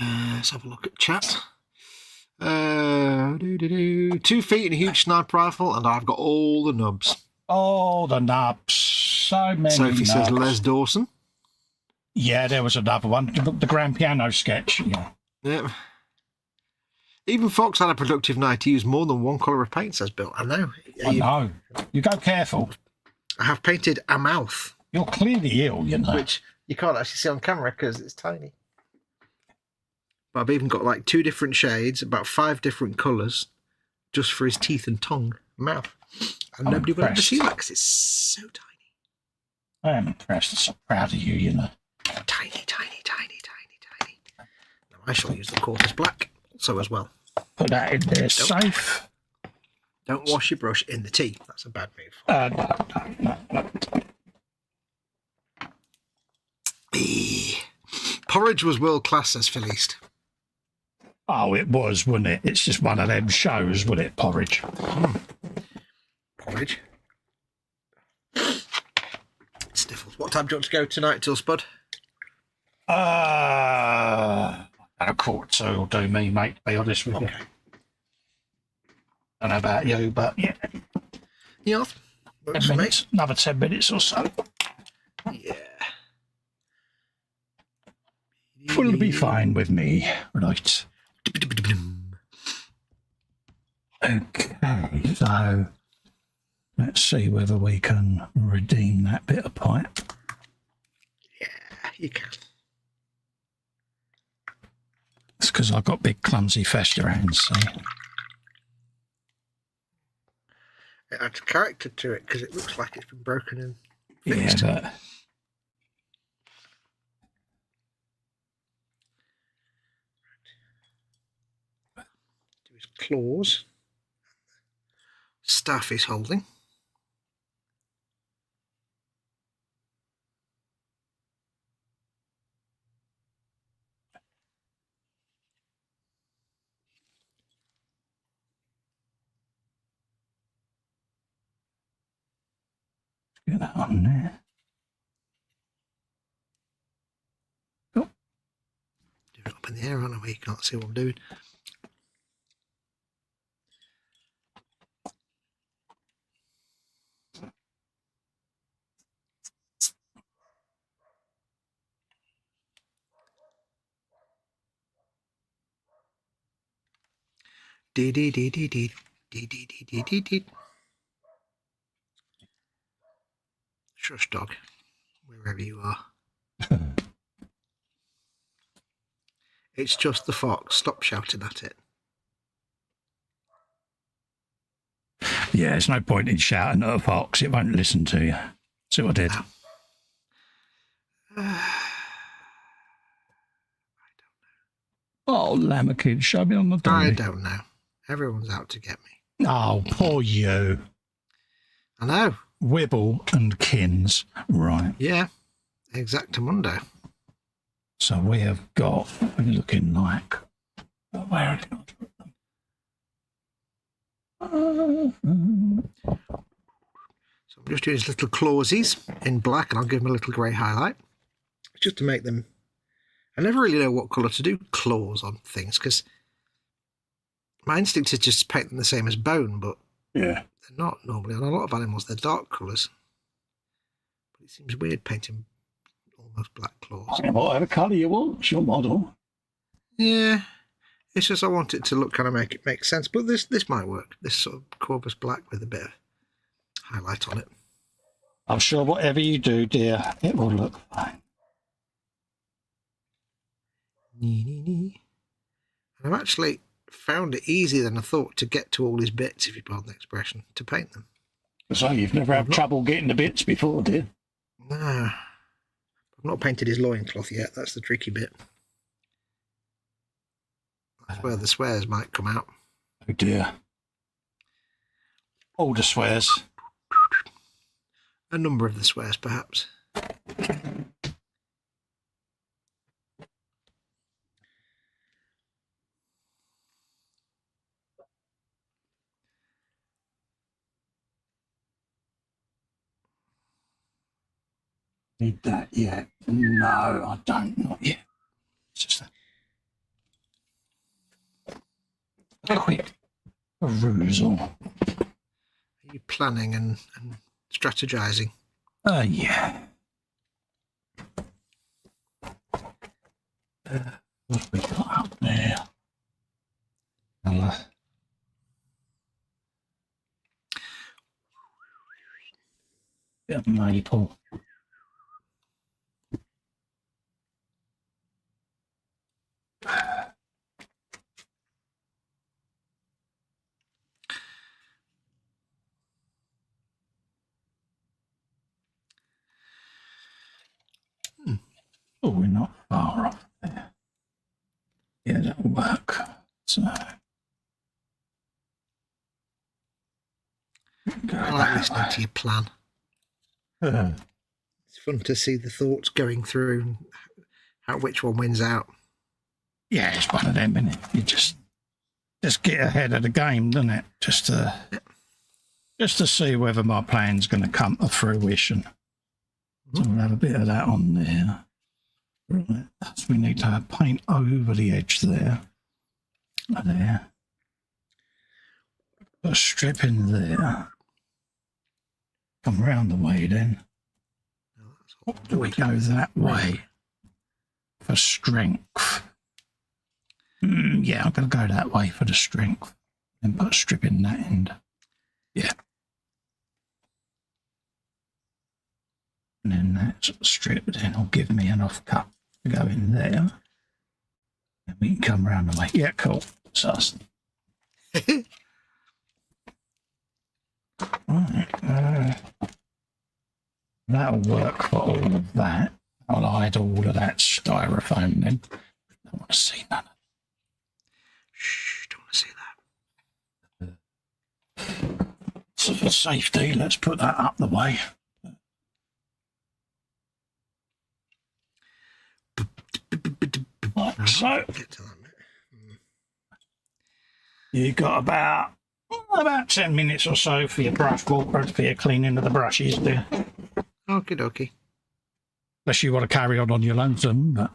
Let's have a look at chat. 2 feet and a huge sniper rifle, and I've got all the nubs. Oh, the nubs. So many Sophie nubs. says Les Dawson. Yeah, there was another one. The grand piano sketch. Yeah. Yep. Even Fox had a productive night. He used more than one colour of paint, says Bill. I know. I know. You go careful. I have painted a mouth. You're clearly ill, you know. Which you can't actually see on camera because it's tiny. But I've even got like 2 different shades, about 5 different colours, just for his teeth and tongue, mouth. And I'm nobody will ever impressed. see that because it's so tiny. I am impressed. I'm so proud of you, you know. Tiny, tiny, tiny, tiny, tiny. Now I shall use the Corpus Black also as well. Put that in there safe. Don't wash your brush in the tea. That's a bad move. No. Porridge was world class, says Philiste. Oh, it was, wasn't it? It's just one of them shows, wasn't it, Porridge? Porridge. Sniffles. What time do you want to go tonight till Spud? A quarter to will do me, mate, to be honest with you. Okay. I don't know about you, but yeah. Yeah. 10 minutes, another 10 minutes or so. Yeah. Will be fine with me. Right. Okay, so let's see whether we can redeem that bit of pipe. Yeah, you can. It's because I've got big clumsy Festa hands, see? It adds character to it because it looks like it's been broken and Yeah, fixed. but Do his claws. Staff he's holding. get that on there. Oh, Do it up in the air, aren't I? You can't see what I'm doing. Dee dee dee dee dee dee dee dee dee dee dee. Shush, dog, wherever you are. It's just the fox. Stop shouting at it. yeah, there's no point in shouting at a fox. It won't listen to you. See what I did? Oh, Lammerkin, show me on the dolly. I don't know. Everyone's out to get me. Oh, poor you. I know. Wibble and Kins. Right. Yeah. Exactamundo. So we have got, what are we looking like? Where are they? So I'm just doing his little clawsies in black, and I'll give them a little grey highlight. Just to make them... I never really know what colour to do claws on things, because my instinct is just paint them the same as bone, but Yeah. they're not normally. On a lot of animals, they're dark colours. But it seems weird painting almost black claws. Whatever colour you want, it's your model. Yeah. It's just I want it to look kind of make sense, but this might work. This sort of Corvus black with a bit of highlight on it. I'm sure whatever you do, dear, it will look fine. And I've actually found it easier than I thought to get to all his bits, if you pardon the expression, to paint them. So you've never had trouble getting the bits before, dear? No. I've not painted his loincloth yet. That's the tricky bit. That's where the swears might come out. Oh dear. All the swears. A number of the swears, perhaps. Need that yet? No, I don't. Not yet. It's just a quick perusal. Are you planning and strategizing? Yeah. What have we got up there? Bit of maple. Oh, we're not far off there. Yeah, that'll work. So, I like listening to your plan. It's fun to see the thoughts going through and which one wins out. Yeah, it's one of them, isn't it? You just get ahead of the game, doesn't it? Just to see whether my plan's going to come to fruition. So we'll have a bit of that on there. Right, so we need to paint over the edge there. There. Put a strip in there. Come round the way then. Do we go that way for strength? Yeah, I'm going to go that way for the strength. And put a strip in that end. Yeah. And then that strip then will give me enough cut to go in there. And we can come round the way. Yeah, cool. Sus. Right. That'll work for all of that. I'll hide all of that styrofoam then. Don't want to see none of it. Shh, don't want to see that. So for safety, let's put that up the way. Like so. Get to that bit. You've got about 10 minutes or so for your brush water, for your cleaning of the brushes there. Okie dokie. Unless you want to carry on your lonesome, but...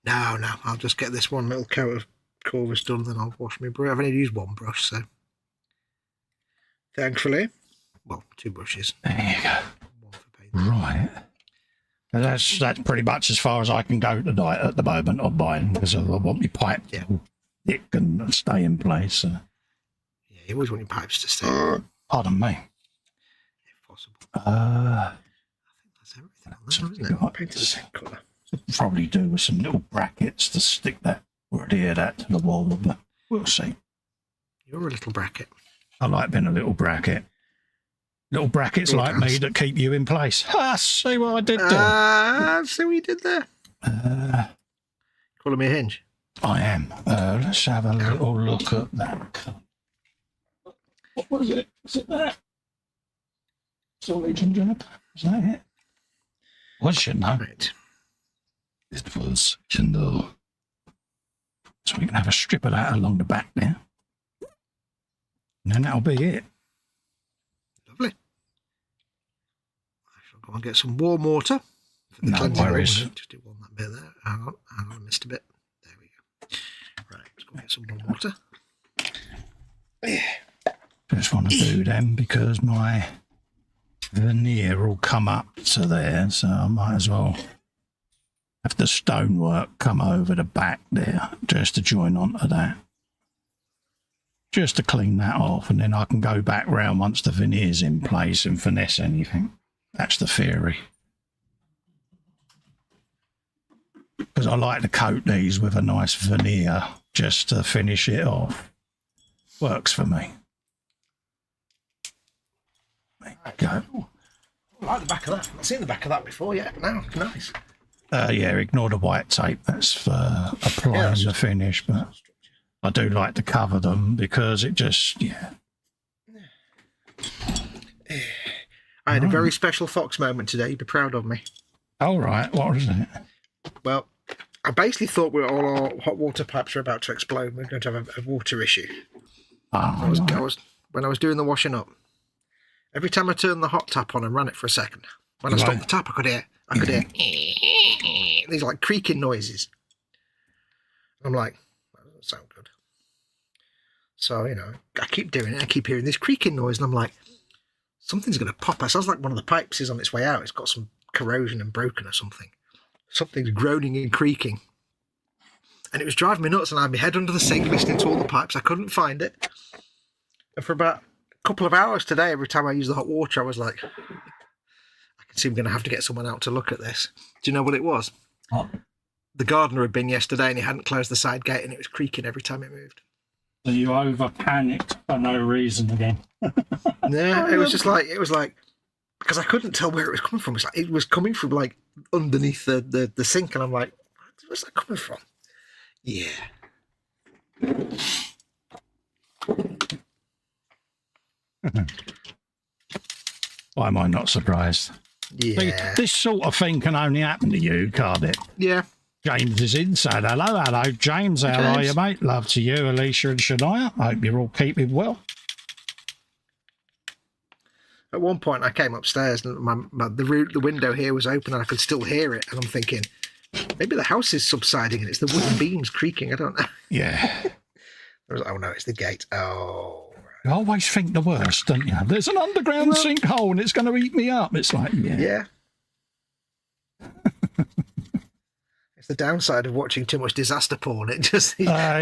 No, I'll just get this one little coat of Corvus done, then I'll wash my brush. I've only used one brush, so... Thankfully. Well, 2 brushes. There you go. One for paint. Right. And that's pretty much as far as I can go tonight at the moment on mine, because I want my pipe to thick and stay in place. So. Yeah, you always want your pipes to stay. Pardon me. If possible. I think that's everything on there, isn't it? Painted the same colour. Probably do with some little brackets to stick that or adhere that to the wall, but we'll see. You're a little bracket. I like being a little bracket. Little brackets like me that keep you in place. See what I did there? See what you did there. Calling me a hinge? I am. Let's have a little look at that. What was it? Was it that? Solid job? Was that it? Was you know? Right. It was Kindle. So we can have a strip of that along the back there. And then that'll be it. Lovely. I shall go and get some warm water. For the No worries. Just do one that bit there. Hang on, I missed a bit. There we go. Right, let's go get some warm water. Just want to do them because my veneer will come up to there, so I might as well have the stonework come over the back there just to join onto that. Just to clean that off, and then I can go back round once the veneer's in place and finesse anything. That's the theory. Because I like to coat these with a nice veneer just to finish it off. Works for me. There you go. I like the back of that. I've seen the back of that before, yeah. No, nice. Yeah, ignore the white tape. That's for applying the finish, but I do like to cover them because it just, I had a very special Fox moment today. You'd be proud of me. All right, what was it? Well, I basically thought all our hot water pipes were about to explode. We were going to have a water issue. When I was doing the washing up, every time I turned the hot tap on and ran it for a second, when I stopped the tap, I could hear these like creaking noises. I'm like, that doesn't sound good. So, I keep doing it. I keep hearing this creaking noise, and I'm like, something's going to pop. It sounds like one of the pipes is on its way out. It's got some corrosion and broken or something. Something's groaning and creaking. And it was driving me nuts, and I had my head under the sink listening to all the pipes. I couldn't find it. And for about a couple of hours today, every time I used the hot water, I was like, I can see I'm going to have to get someone out to look at this. Do you know what it was? What? The gardener had been yesterday, and he hadn't closed the side gate, and it was creaking every time it moved. So you over panicked for no reason again. No, it was like because I couldn't tell where it was coming from. It's like it was coming from like underneath the sink, and I'm like, where's that coming from? Yeah. Why am I not surprised? Yeah. This sort of thing can only happen to you, can't it? Yeah. James is in, so hello, James. How are you, mate? Love to you, Alicia and Shania. Hope you're all keeping well. At one point, I came upstairs and the window here was open and I could still hear it. And I'm thinking, maybe the house is subsiding and it's the wooden beams creaking. I don't know. Yeah. I was like, oh no, it's the gate. Oh. You always think the worst, don't you? There's an underground sinkhole and it's going to eat me up. It's like, yeah. It's the downside of watching too much disaster porn. It just, yeah.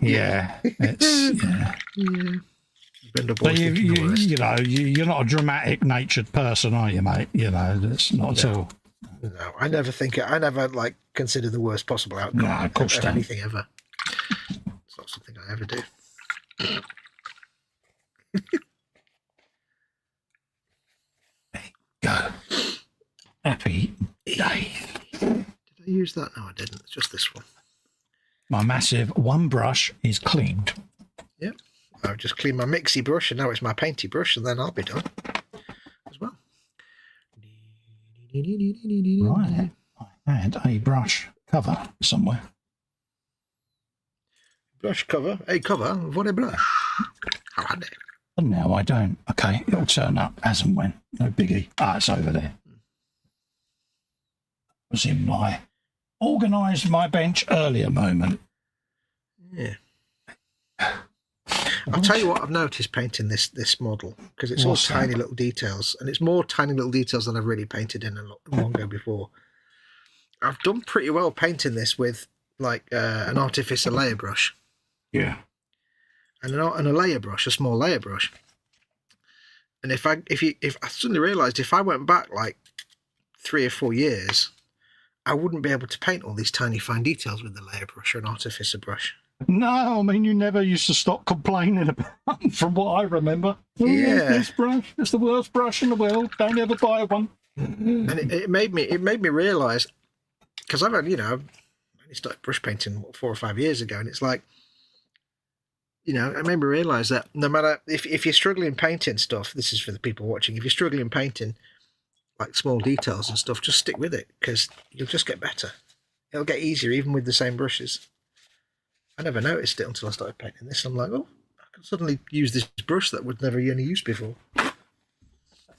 It's, yeah. But you know, you're not a dramatic natured person, are you, mate? You know, that's not at all. No, I never like consider the worst possible outcome. No, of course of anything ever. It's not something I ever do. Go. Happy day. Did I use that? No, I didn't. It's just this one. My massive one brush is cleaned. Yep. I've just cleaned my mixie brush and now it's my painty brush and then I'll be done as well. Right. I had a brush cover somewhere. Brush cover? A cover? What a brush. How handy. And now I don't. Okay, it'll turn up as and when. No biggie. Ah, it's over there. It was in my organised my bench earlier moment. Yeah. I'll tell you what I've noticed painting this model, because it's all tiny little details, and it's more tiny little details than I've really painted in a long ago before. I've done pretty well painting this with like an artificer layer brush. Yeah. And a layer brush, a small layer brush. And if I suddenly realised if I went back like 3 or 4 years, I wouldn't be able to paint all these tiny fine details with the layer brush or an artificer brush. No, I mean, you never used to stop complaining about them, from what I remember. Yeah. This brush, it's the worst brush in the world. Don't ever buy one. And it made me realise, because I've only started brush painting 4 or 5 years ago, and it's like, it made me realise that no matter if you're struggling painting stuff, this is for the people watching. If you're struggling painting like small details and stuff, just stick with it because you'll just get better. It'll get easier even with the same brushes. I never noticed it until I started painting this. I'm like, oh, I can suddenly use this brush that would never any use before.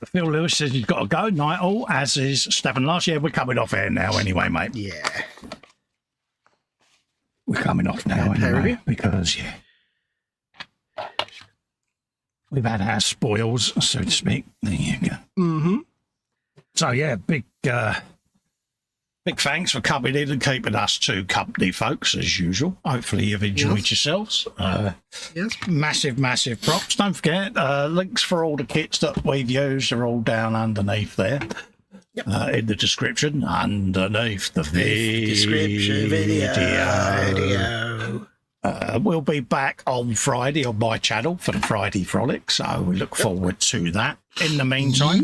Phil Lewis says you've got to go. Night all, as is Stephen last year. We're coming off air now anyway, mate. Yeah. We're coming off now anyway because, we've had our spoils, so to speak. There you go. Mm-hmm. So, big thanks for coming in and keeping us two company, folks, as usual. Hopefully you've enjoyed yourselves. Yes. Massive props. Don't forget, links for all the kits that we've used are all down underneath there. Yep. In the description, underneath the video. We'll be back on Friday on my channel for the Friday Frolic, so we look forward to that. In the meantime,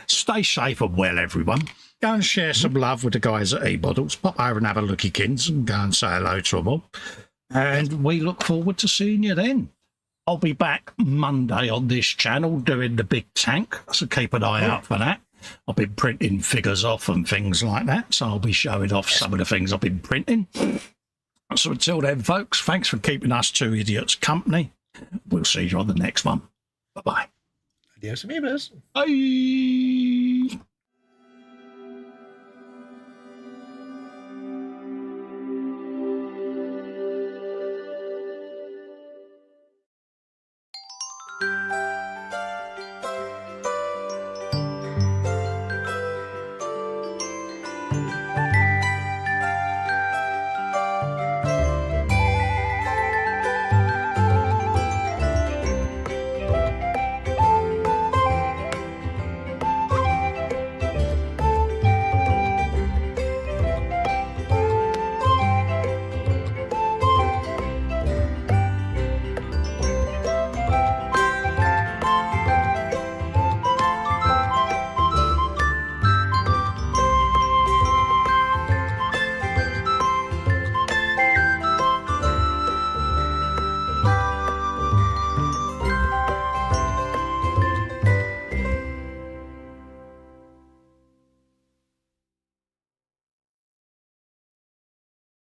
stay safe and well, everyone. Go and share some love with the guys at eModels. Pop over and have a looky, kins, and go and say hello to them all. And we look forward to seeing you then. I'll be back Monday on this channel doing the big tank, so keep an eye out for that. I've been printing figures off and things like that, so I'll be showing off some of the things I've been printing. So until then, folks, thanks for keeping us two idiots company. We'll see you on the next one. Bye-bye. Adios, amigos. Bye.